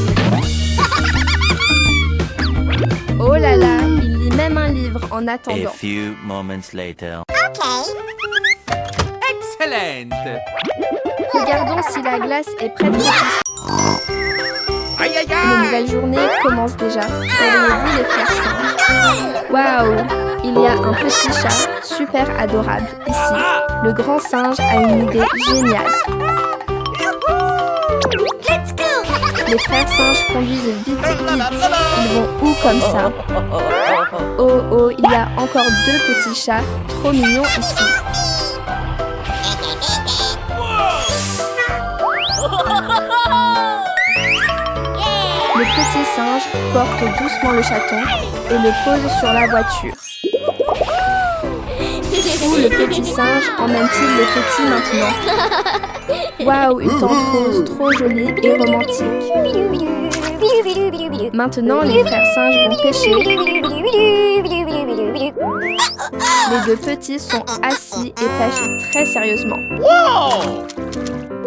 Oh là là, il lit même un livre en attendant. A few moments later. Excellent. Regardons si la glace est prête pour tisser. Aïe aïe Une aïe. nouvelle journée commence déjà. Voyez-vous les frères singes? Waouh! Il y a un petit chat super adorable ici. Le grand singe a une idée géniale. Let's go! Les frères singes conduisent vite, vite. Ils vont où comme ça? Oh oh, il y a encore deux petits chats trop mignons ici. Le petit singe porte doucement le chaton et le pose sur la voiture. Où le petit singe emmène-t-il le petit maintenant? Waouh, une tente rose trop jolie et romantique. Maintenant, les frères singes vont pêcher. Les deux petits sont assis et pêchent très sérieusement.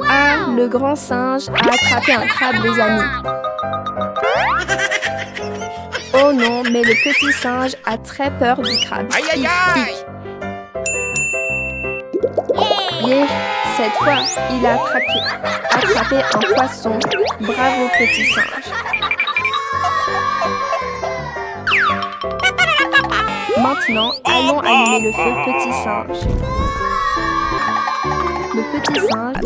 Ah, le grand singe a attrapé un crabe, les amis. Oh non, mais le petit singe a très peur du crabe. Aïe, aïe, Il aïe. pique. Yeah, cette fois, il a attrapé un poisson. Bravo, petit singe. Maintenant, allons allumer le feu, petit singe. Le petit singe.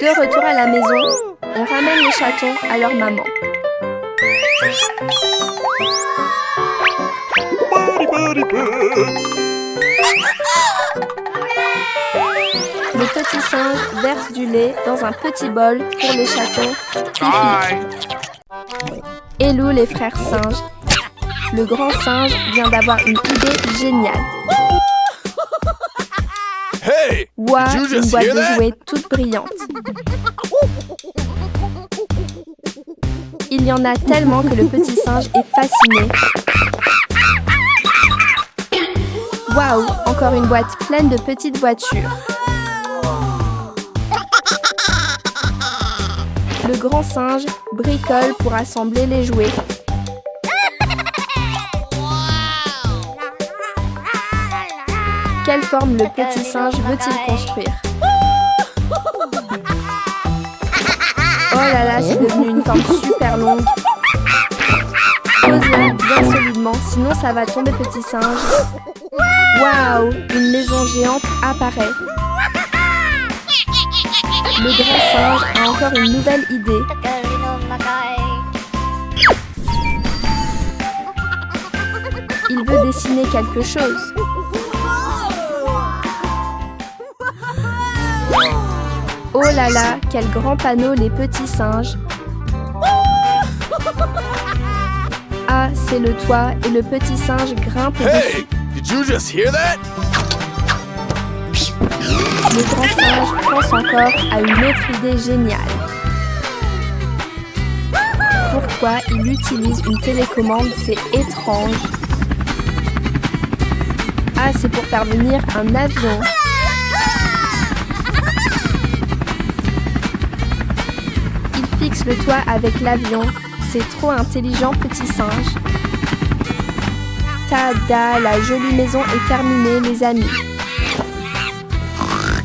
De retour à la maison, on ramène les chatons à leur maman. Le petit singe verse du lait dans un petit bol pour les chatons. Bye. Hello les frères singes. Le grand singe vient d'avoir une idée géniale. Hey! Ouah, Did you une just boîte hear de that? jouets toute brillante. Il y en a tellement que le petit singe est fasciné. Waouh, encore une boîte pleine de petites voitures. Le grand singe bricole pour assembler les jouets. Quelle forme le petit singe veut-il construire? Oh là là, c'est devenu une forme super longue. Pose-la bien solidement, sinon ça va tomber, petit singe. Waouh, une maison géante apparaît. Le grand singe a encore une nouvelle idée. Il veut dessiner quelque chose. Oh là là, quel grand panneau les petits singes. Ah, c'est le toit et le petit singe grimpe dessus. Hey, did you just hear that? Le grand singe pense encore à une autre idée géniale. Pourquoi il utilise une télécommande? C'est étrange. Ah, c'est pour faire venir un avion. Il fixe le toit avec l'avion. C'est trop intelligent, petit singe. Tada, la jolie maison est terminée, les amis.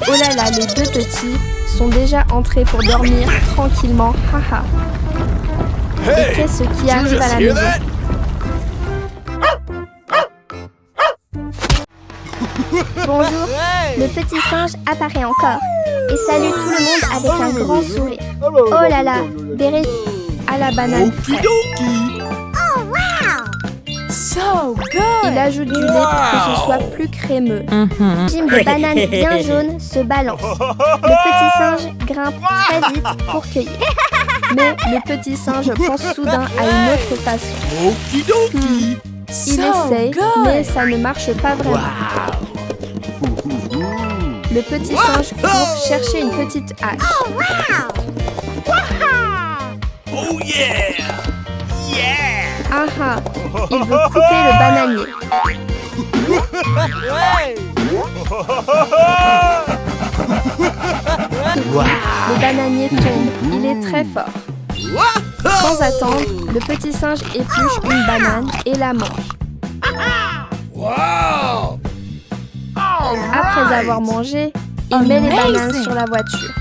Oh là là, les deux petits sont déjà entrés pour dormir tranquillement. Haha. Et Hey, qu'est-ce qui did you arrive à just la hear maison? that? Bonjour, le petit singe apparaît encore et salue tout le monde avec un grand sourire. Oh là là, des ré... à la banane fraîche. Il ajoute du lait pour que ce soit plus crémeux. Jim de banane bien jaune se balance. Le petit singe grimpe très vite pour cueillir. Mais le petit singe pense soudain à une autre façon. Il essaye, mais ça ne marche pas vraiment. Le petit singe court chercher une petite hache. Oh yeah! Ah ah, il veut couper le bananier. Le bananier tombe, il est très fort. Sans attendre, le petit singe épluche une banane et la mange. Wow! Après avoir mangé, il met les bananes sur la voiture.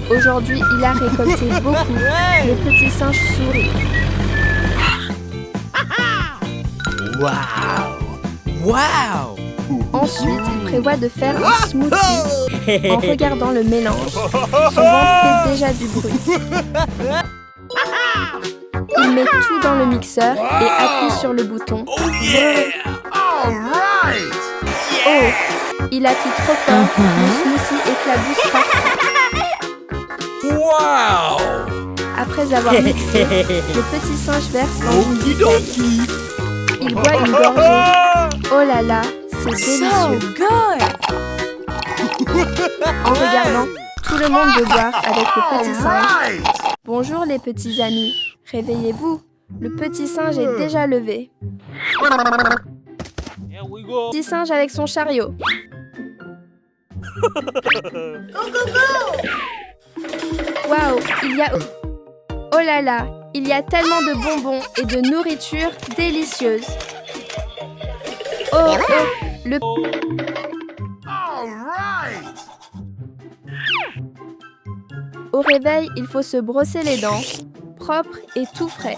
Aujourd'hui, il a récolté beaucoup. Le petit singe sourit. Wow! Ensuite, il prévoit de faire un smoothie en regardant le mélange. Son ventre fait déjà du bruit. Il met tout dans le mixeur et appuie sur le bouton. Oh yeah! All right! Oh, il appuie trop fort. Le smoothie éclabousse partout. Wow! Après avoir mixé, le petit singe verse dans une bouteille. Il boit une gorgée. Oh là là, c'est délicieux. En regardant, tout le monde veut boire avec le petit singe. Bonjour les petits amis, réveillez-vous. Le petit singe est déjà levé. Petit singe avec son chariot. Waouh, il y a... Oh là là, il y a tellement de bonbons et de nourriture délicieuse. Oh, oh, le... Au réveil, il faut se brosser les dents, propre et tout frais.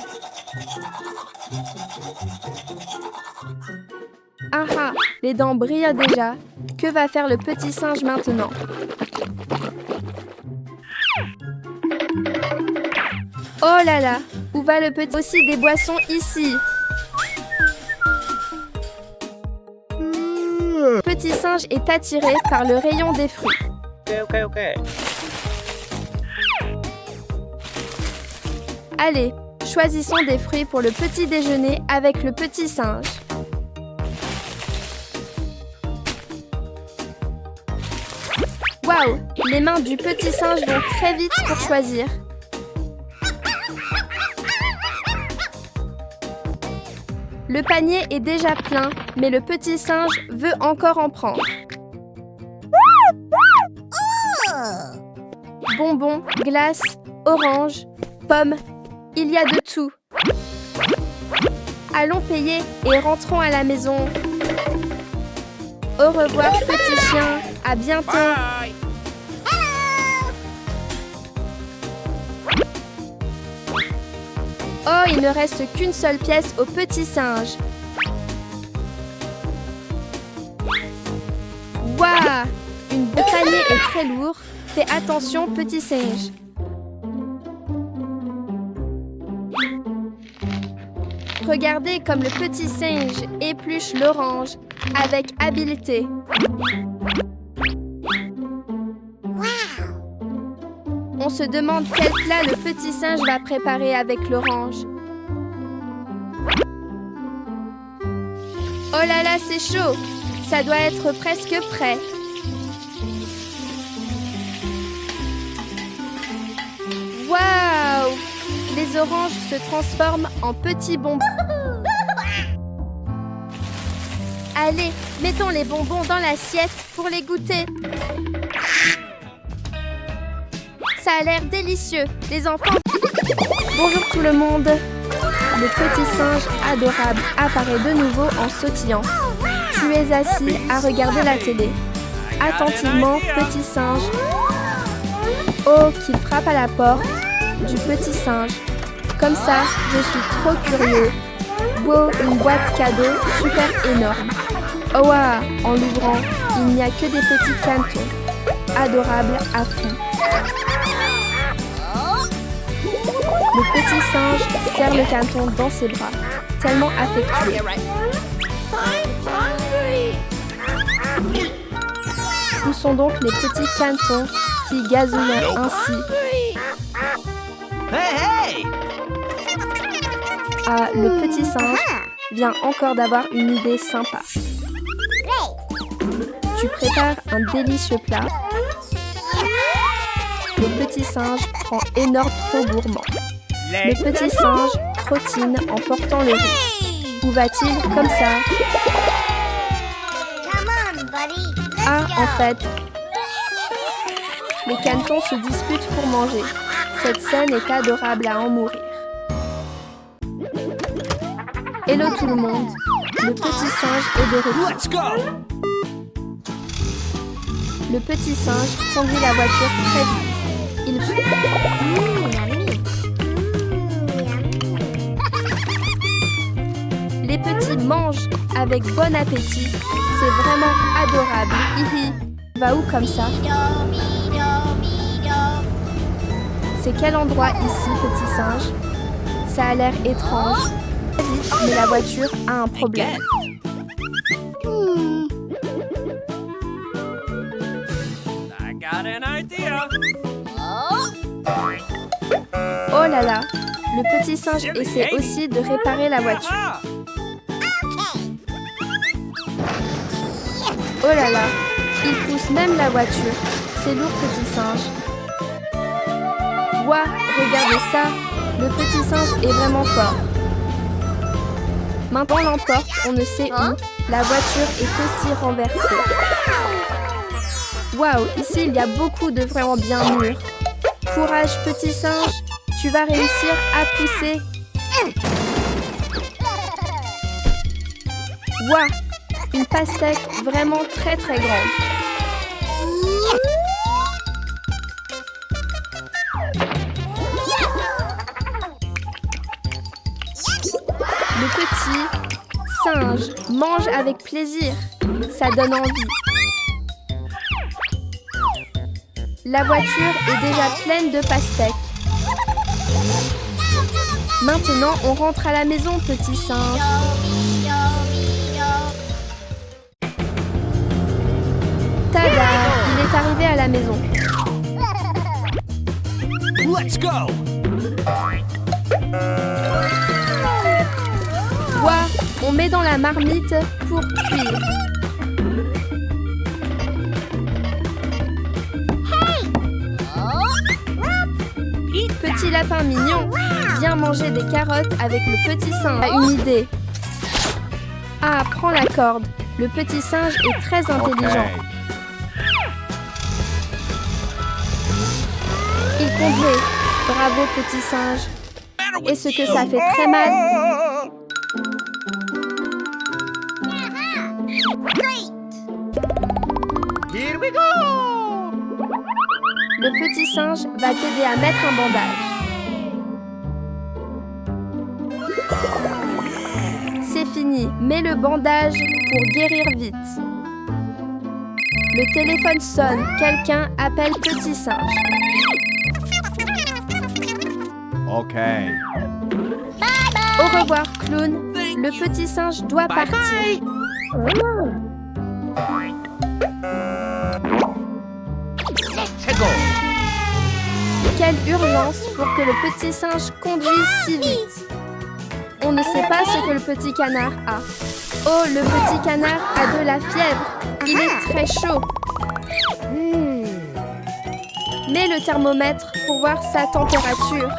Ah ah, les dents brillent déjà. Que va faire le petit singe maintenant? Oh là là, où va le petit? Aussi des boissons ici. Le petit singe est attiré par le rayon des fruits. Ok. Allez, choisissons des fruits pour le petit déjeuner avec le petit singe. Waouh, les mains du petit singe vont très vite pour choisir. Le panier est déjà plein, mais le petit singe veut encore en prendre. Bonbons, glaces, oranges, pommes, il y a de tout. Allons payer et rentrons à la maison. Au revoir, petit chien. À bientôt. Bye! Oh, il ne reste qu'une seule pièce au petit singe. Waouh! Le panier est très lourd. Fais attention, petit singe. Regardez comme le petit singe épluche l'orange avec habileté. On se demande quel plat le petit singe va préparer avec l'orange. Oh là là, c'est chaud! Ça doit être presque prêt. Waouh! Les oranges se transforment en petits bonbons. Allez, mettons les bonbons dans l'assiette pour les goûter. Ça a l'air délicieux, les enfants. Bonjour tout le monde. Le petit singe adorable apparaît de nouveau en sautillant. Tu es assis à regarder la télé. Attentivement, petit singe. Oh, qu'il frappe à la porte du petit singe. Comme ça, je suis trop curieux. Wow, une boîte cadeau super énorme. Oh waouh, en l'ouvrant, il n'y a que des petits cantons. Adorables à fond. Le petit singe serre le canton dans ses bras, tellement affectueux. Où sont donc les petits cantons qui gazouillent ainsi? Ah, le petit singe vient encore d'avoir une idée sympa. Tu prépares un délicieux plat. Le petit singe prend énorme trop gourmand. Le petit singe trottine en portant le riz. Où va-t-il comme ça? Ah, en fait, les cantons se disputent pour manger. Cette scène est adorable à en mourir. Hello tout le monde. Le petit singe est de retour. Let's go! Le petit singe conduit la voiture très vite. Il Les petits mangent avec bon appétit. C'est vraiment adorable. Hihi. Va où comme ça? C'est quel endroit ici, petit singe? Ça a l'air étrange. Mais la voiture a un problème. I got an idea. Oh là là, le petit singe essaie aussi de réparer la voiture. Ah! Oh là là, il pousse même la voiture. C'est lourd, petit singe. Ouah, regardez ça, le petit singe est vraiment fort. Maintenant l'emporte, on ne sait où. La voiture est aussi renversée. Waouh, ici il y a beaucoup de vraiment bien mûrs. Courage, petit singe, tu vas réussir à pousser. Waouh, une pastèque vraiment très très grande. Le petit singe mange avec plaisir. Ça donne envie. La voiture est déjà pleine de pastèques. Maintenant, on rentre à la maison, petit singe. Tada! Il est arrivé à la maison. Let's go! Ouah, on met dans la marmite pour cuire. Petit lapin mignon, viens manger des carottes avec le petit singe. A une idée. Ah, prends la corde. Le petit singe est très intelligent. Il conduit. Bravo, petit singe. Et ce que ça fait très mal. Here we go! Le petit singe va t'aider à mettre un bandage. C'est fini, mets le bandage pour guérir vite. Le téléphone sonne. Quelqu'un appelle Petit Singe. Okay. Au revoir, clown. Le Petit Singe doit partir. Quelle urgence pour que le Petit Singe conduise si vite. On ne sait pas ce que le petit canard a. Oh, le petit canard a de la fièvre. Il est très chaud. Mets le thermomètre pour voir sa température.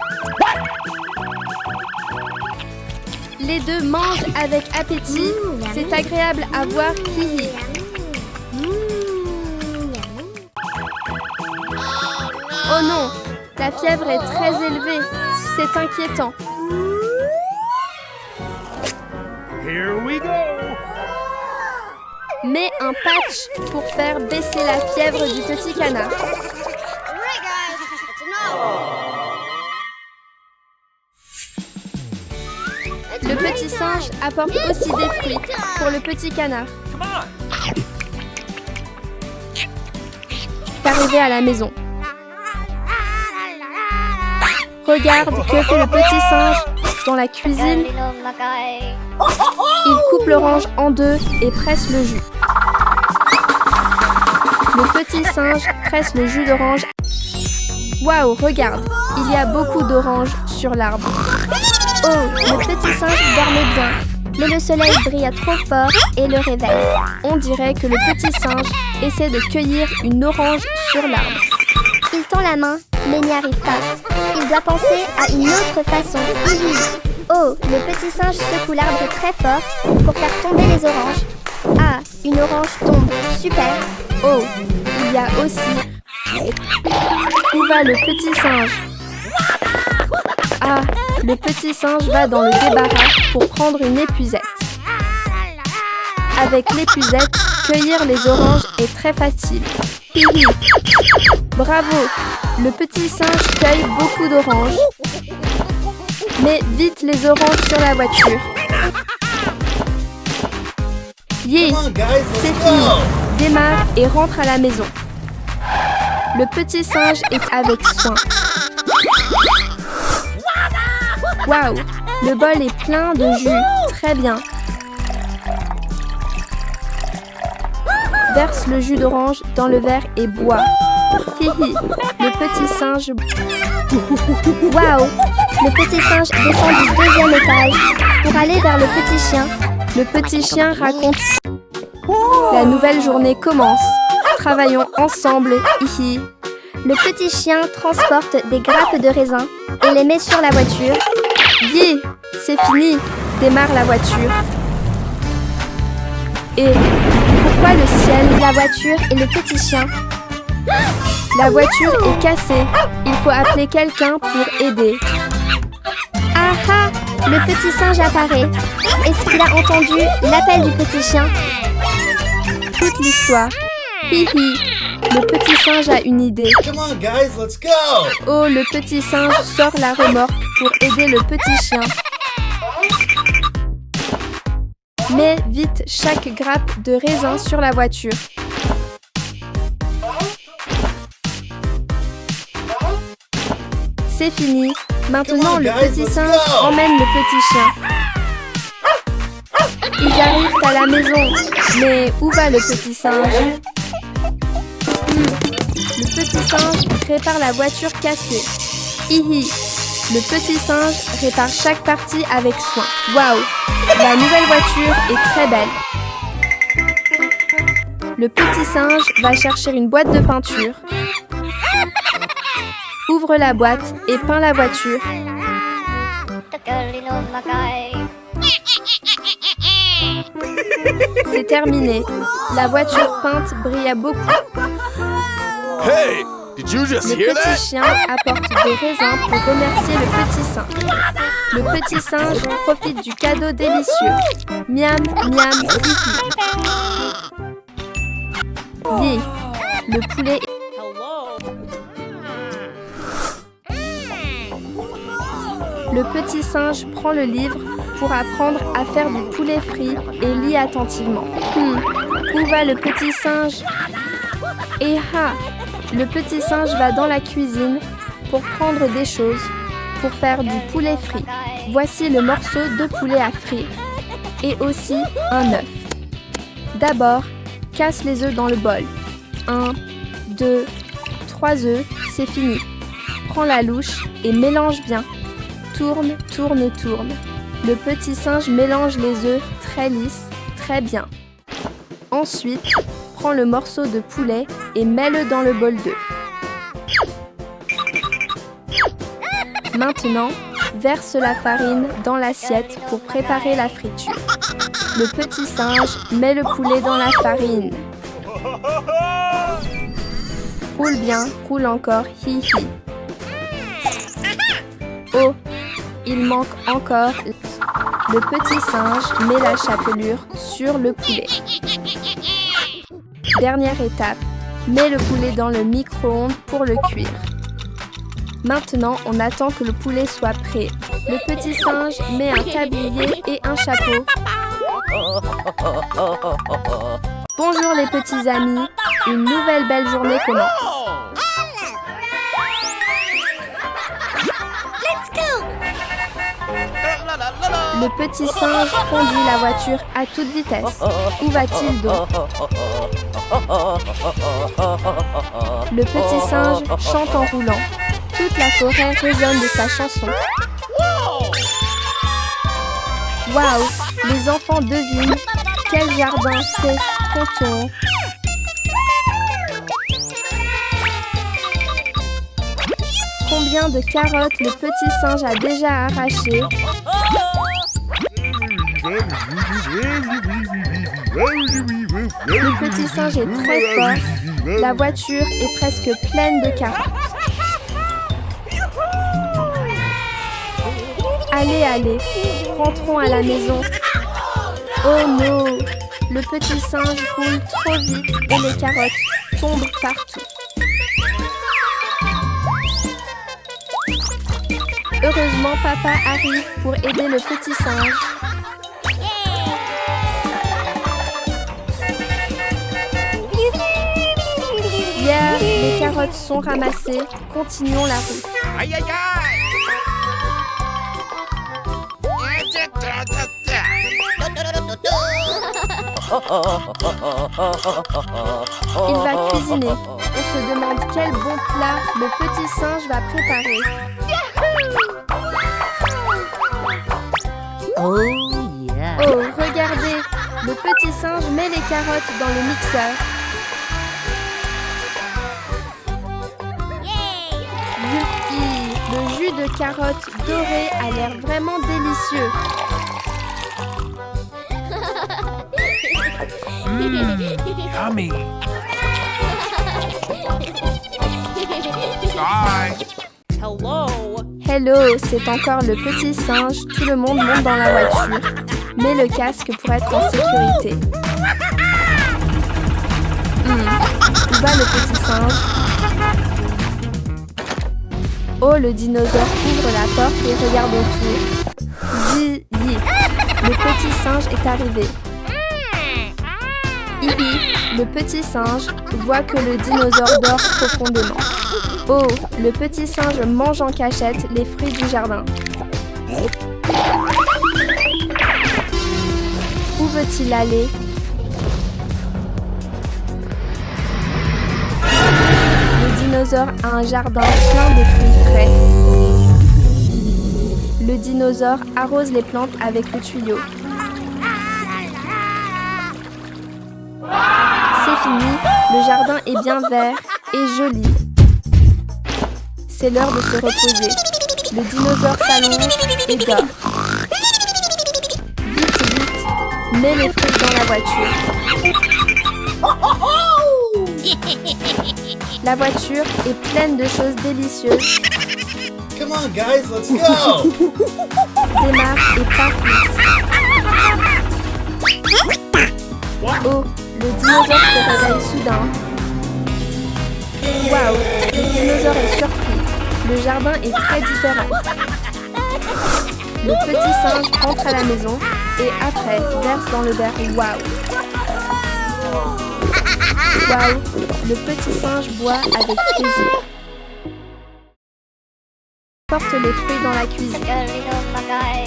Les deux mangent avec appétit. C'est agréable à voir. Hihi. Oh non, la fièvre est très élevée. C'est inquiétant. Here we go. Mets un patch pour faire baisser la fièvre du petit canard. Le petit singe apporte aussi des fruits pour le petit canard. Come on. Arrivé à la maison. Regarde que fait le petit singe dans la cuisine. Il coupe l'orange en deux et presse le jus. Le petit singe presse le jus d'orange. Waouh, regarde, il y a beaucoup d'oranges sur l'arbre. Oh, le petit singe dormait bien, mais le soleil brilla trop fort et le réveille. On dirait que le petit singe essaie de cueillir une orange sur l'arbre. Il tend la main, mais n'y arrive pas. Il doit penser à une autre façon. Oh, le petit singe secoue l'arbre très fort pour faire tomber les oranges. Ah, une orange tombe. Super. Oh, il y a aussi... Où va le petit singe? Ah, le petit singe va dans le débarras pour prendre une épuisette. Avec l'épuisette, cueillir les oranges est très facile. Hihi. Bravo, le petit singe cueille beaucoup d'oranges. Mais vite les oranges sur la voiture. Yeah, Come on, guys, c'est let's fini. go! Démarre et rentre à la maison. Le petit singe est avec soin. Waouh, le bol est plein de jus. Très bien. Verse le jus d'orange dans le verre et bois. Hihi, le petit singe. Waouh, le petit singe descend du 2e étage pour aller vers le petit chien. Le petit chien raconte. La nouvelle journée commence. Travaillons ensemble. Hihi. Le petit chien transporte des grappes de raisin et les met sur la voiture. Yeah, c'est fini. Démarre la voiture. Et pourquoi le ciel? La voiture et le petit chien. La voiture est cassée. Il faut appeler quelqu'un pour aider. Ah ah, le petit singe apparaît. Est-ce qu'il a entendu l'appel du petit chien? Toute l'histoire. Hihi. Le petit singe a une idée. Come on, guys, let's go! Oh, le petit singe sort la remorque pour aider le petit chien. Mets vite chaque grappe de raisin sur la voiture. C'est fini. Maintenant, le petit singe emmène le petit chien. Ils arrivent à la maison. Mais où va le petit singe? Le petit singe répare la voiture cassée. Hihi. Le petit singe répare chaque partie avec soin. Waouh! La nouvelle voiture est très belle. Le petit singe va chercher une boîte de peinture. Ouvre la boîte et peint la voiture. C'est terminé. La voiture peinte brilla beaucoup. Hey, did you just Le hear petit that? chien apporte des raisins pour remercier le petit singe. Le petit singe profite du cadeau délicieux. Miam, miam, hihi. Yeah. Le poulet. Le petit singe prend le livre pour apprendre à faire du poulet frit et lit attentivement. Où va le petit singe? Et ah, le petit singe va dans la cuisine pour prendre des choses, pour faire du poulet frit. Voici le morceau de poulet à frire et aussi un œuf. D'abord, casse les œufs dans le bol. 1, 2, 3 œufs, c'est fini. Prends la louche et mélange bien. Tourne, tourne, tourne. Le petit singe mélange les œufs très lisses, très bien. Ensuite, prends le morceau de poulet et mets-le dans le bol d'œufs. Maintenant, verse la farine dans l'assiette pour préparer la friture. Le petit singe met le poulet dans la farine. Roule bien, roule encore, hi hi. Oh, il manque encore. Le petit singe met la chapelure sur le poulet. Dernière étape, mets le poulet dans le micro-ondes pour le cuire. Maintenant, on attend que le poulet soit prêt. Le petit singe met un tablier et un chapeau. Bonjour les petits amis, une nouvelle belle journée commence. Le petit singe conduit la voiture à toute vitesse. Où va-t-il donc? Le petit singe chante en roulant. Toute la forêt résonne de sa chanson. Waouh! Les enfants devinent quel jardin c'est qu'on. Combien de carottes le petit singe a déjà arrachées? Le petit singe est très fort. La voiture est presque pleine de carottes. Allez, allez, rentrons à la maison. Oh non, le petit singe roule trop vite et les carottes tombent partout. Heureusement, papa arrive pour aider le petit singe. Yeah, les carottes sont ramassées. Continuons la route. Aïe, aïe, aïe! Il va cuisiner. On se demande quel bon plat le petit singe va préparer. Oh yeah. Oh, regardez! Le petit singe met les carottes dans le mixeur. Youpi! Le jus de carottes doré a l'air vraiment délicieux. Yummy. Bye! Hello, c'est encore le petit singe. Tout le monde monte dans la voiture. Mets le casque pour être en sécurité. Où va le petit singe? Oh, le dinosaure ouvre la porte et regarde autour. Zi, le petit singe est arrivé. Ibi, le petit singe voit que le dinosaure dort profondément. Oh, le petit singe mange en cachette les fruits du jardin. Où veut-il aller? Le dinosaure a un jardin plein de fruits frais. Le dinosaure arrose les plantes avec le tuyau. C'est fini, le jardin est bien vert et joli. C'est l'heure de se reposer. Le dinosaure s'allonge et dort. Vite, vite, mets les fruits dans la voiture. La voiture est pleine de choses délicieuses. Come on, guys, let's go! Démarre et part vite. Oh, le dinosaure se réveille soudain. Waouh, le dinosaure est surpris. Le jardin est très différent. Le petit singe rentre à la maison et après verse dans le verre. Waouh! Waouh, le petit singe boit avec plaisir. Porte les fruits dans la cuisine.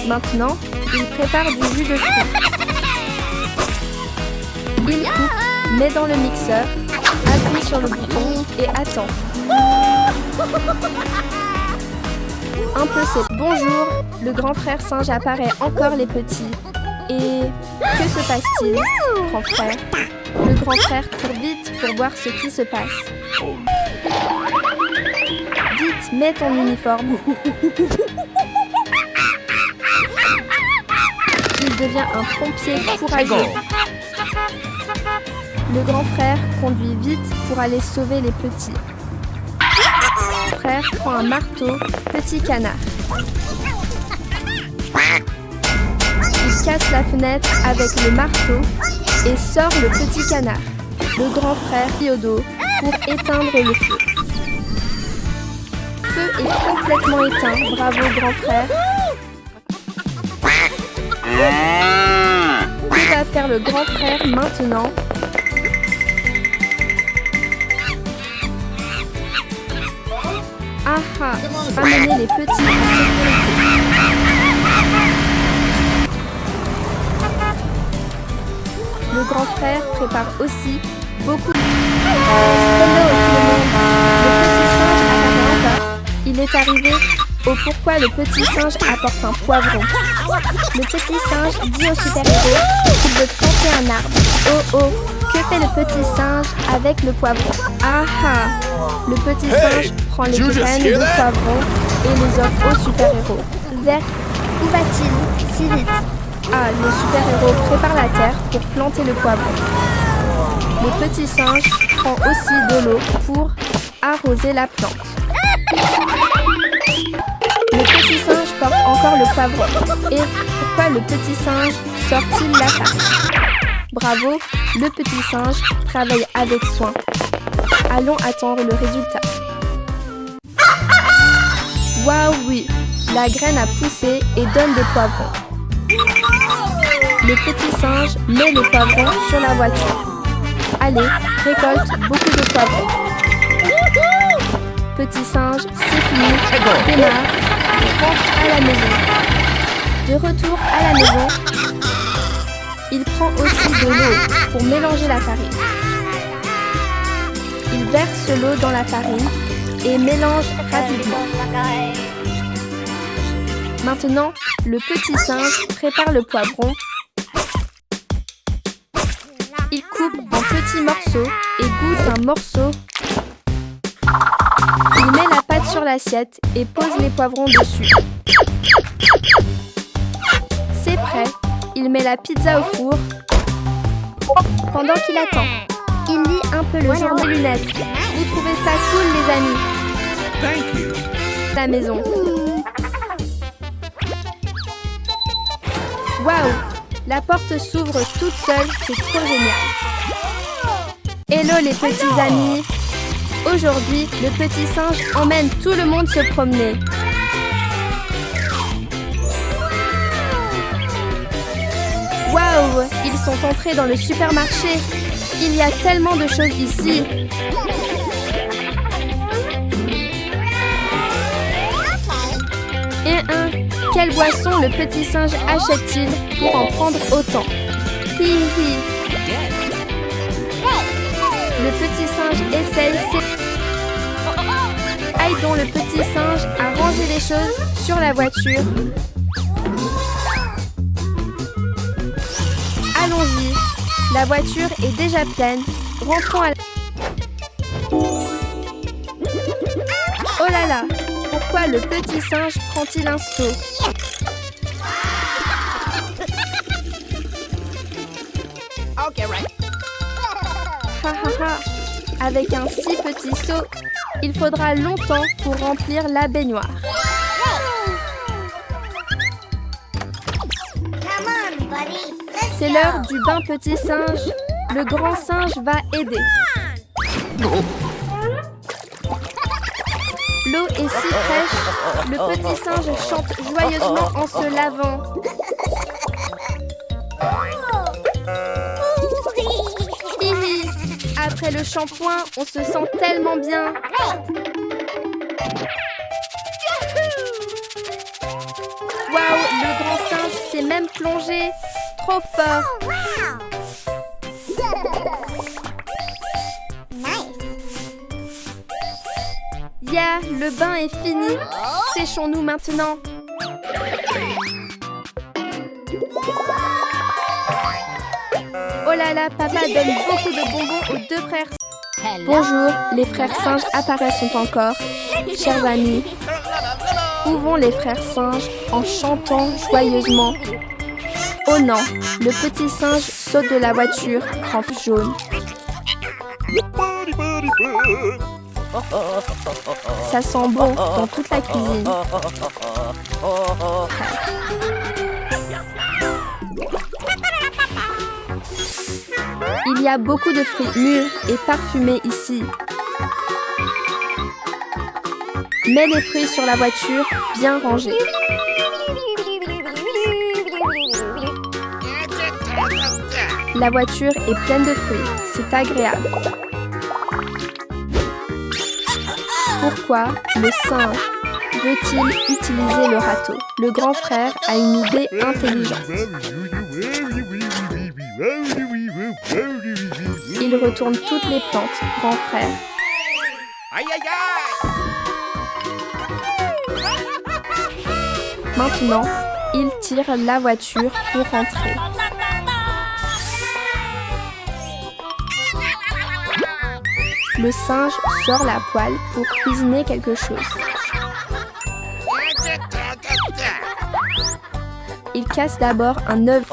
Maintenant, il prépare du jus de fruits. Il coupe, met dans le mixeur, appuie sur le bouton et attend. Un peu c'est bonjour, le grand frère singe apparaît encore les petits. Et que se passe-t-il, grand frère? Le grand frère court vite pour voir ce qui se passe. Vite, mets ton uniforme. Il devient un pompier courageux. Le grand frère conduit vite pour aller sauver les petits. Le frère prend un marteau, petit canard. Il casse la fenêtre avec le marteau et sort le petit canard. Le grand frère plie au dos pour éteindre le feu. Le feu est complètement éteint. Bravo, grand frère. Que va faire le grand frère maintenant? Ah, amener les petits en sécurité. Le grand frère prépare aussi beaucoup de... Hello tout le monde. Le petit singe apparaît encore. Il est arrivé au pourquoi le petit singe apporte un poivron. Le petit singe dit au super-héros qu'il veut planter un arbre. Oh oh, que fait le petit singe avec le poivron? Ah ah, le petit singe prend les graines de poivron et les offre au super-héros. Vers où va-t-il si vite? Ah, le super-héros prépare la terre pour planter le poivron. Le petit singe prend aussi de l'eau pour arroser la plante. Le petit singe porte encore le poivron. Et pourquoi le petit singe sort-il la tarte? Bravo, le petit singe travaille avec soin. Allons attendre le résultat. Waouh, oui, la graine a poussé et donne des poivrons. Le petit singe met les poivrons sur la voiture. Allez, récolte beaucoup de poivrons. Petit singe, c'est fini, démarre, rentre à la maison. De retour à la maison, il prend aussi de l'eau pour mélanger la farine. Il verse l'eau dans la farine et mélange rapidement. Maintenant, le petit singe prépare le poivron. Il coupe en petits morceaux et goûte un morceau. Il met la pâte sur l'assiette et pose les poivrons dessus. C'est prêt. Il met la pizza au four. Pendant qu'il attend, il lit un peu le journal des lunettes. Vous trouvez ça cool, les amis? Thank you. La maison. Waouh! La porte s'ouvre toute seule, c'est trop génial. Hello les petits amis! Aujourd'hui, le petit singe emmène tout le monde se promener. Waouh! Ils sont entrés dans le supermarché. Il y a tellement de choses ici. Quelle boisson le petit singe achète-t-il pour en prendre autant? Hi hi. Le petit singe essaye Aidons le petit singe à ranger les choses sur la voiture. Allons-y. La voiture est déjà pleine. Rentrons à la... Oh là là! Pourquoi le petit singe prend-il un seau? Okay, right. Ha ha ha! Avec un si petit seau, il faudra longtemps pour remplir la baignoire. C'est l'heure du bain petit singe. Le grand singe va aider. L'eau est si fraîche, le petit singe chante joyeusement en se lavant. Hihi, Après le shampoing, on se sent tellement bien. Waouh, le grand singe s'est même plongé. Trop fort. Yeah, le bain est fini. Séchons-nous maintenant. Oh là là, papa donne beaucoup de bonbons aux 2 frères. Bonjour, les frères singes apparaissent encore. Chers amis, où vont les frères singes en chantant joyeusement? Oh non, le petit singe saute de la voiture, crampe jaune. Ça sent bon dans toute la cuisine. Il y a beaucoup de fruits mûrs et parfumés ici. Mets les fruits sur la voiture, bien rangés. La voiture est pleine de fruits, c'est agréable. Pourquoi le singe veut-il utiliser le râteau? Le grand frère a une idée intelligente. Il retourne toutes les plantes, grand frère. Aïe, aïe, aïe! Maintenant, il tire la voiture pour rentrer. Le singe sort la poêle pour cuisiner quelque chose. Il casse d'abord un œuf.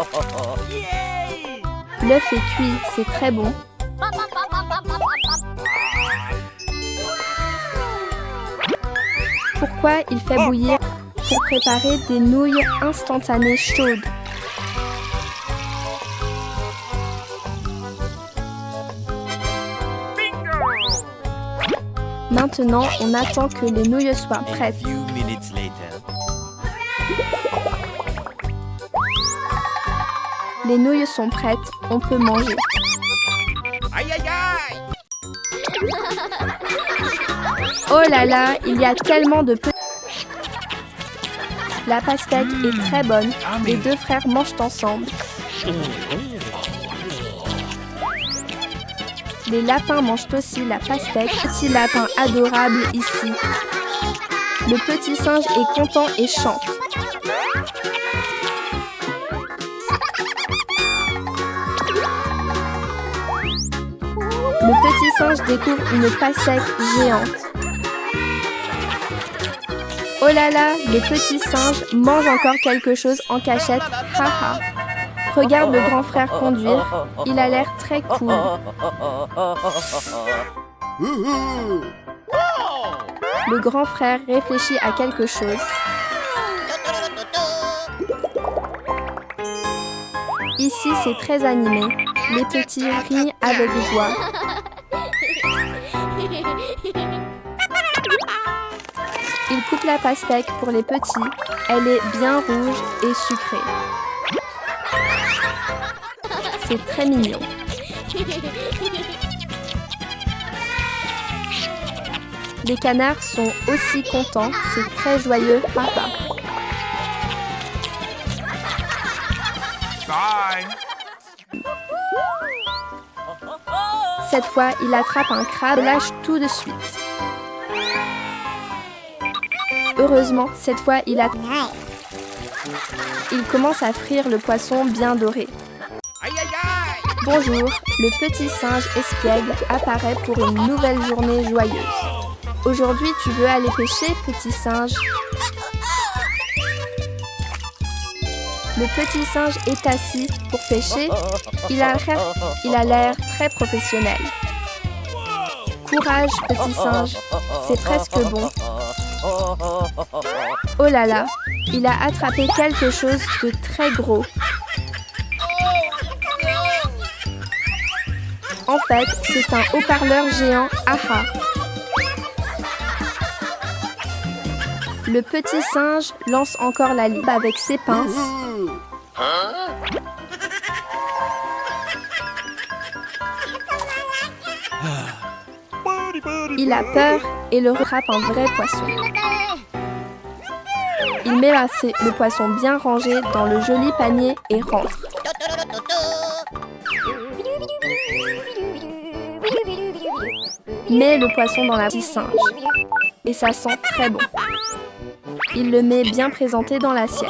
L'œuf est cuit, c'est très bon. Pourquoi il fait bouillir? Pour préparer des nouilles instantanées chaudes. Maintenant, on attend que les nouilles soient A prêtes. few minutes later. Les nouilles sont prêtes, on peut manger. Aïe, aïe, aïe! Oh là là, il y a tellement de petits... La pastèque est très bonne. Les 2 frères mangent ensemble. Les lapins mangent aussi la pastèque. Petit lapin adorable ici. Le petit singe est content et chante. Le petit singe découvre une pastèque géante. Oh là là, le petit singe mange encore quelque chose en cachette. Haha. Regarde le grand frère conduire. Il a l'air très cool. Le grand frère réfléchit à quelque chose. Ici, c'est très animé. Les petits rient avec joie. Il coupe la pastèque pour les petits. Elle est bien rouge et sucrée. C'est très mignon. Les canards sont aussi contents. C'est très joyeux, papa. Bye! Cette fois, il attrape un crabe et lâche tout de suite. Heureusement, cette fois, il commence à frire le poisson bien doré. Aïe, aïe, aïe! Bonjour, le petit singe espiègle apparaît pour une nouvelle journée joyeuse. Aujourd'hui, tu veux aller pêcher, petit singe? Le petit singe est assis pour pêcher. Il a l'air très professionnel. Courage, petit singe, c'est presque bon. Oh là là, il a attrapé quelque chose de très gros. En fait, c'est un haut-parleur géant AHA. Le petit singe lance encore la ligne avec ses pinces. Il a peur et le rattrape un vrai poisson. Il met le poisson bien rangé dans le joli panier et rentre. Met le poisson dans la petite singe. Et ça sent très bon. Il le met bien présenté dans l'assiette.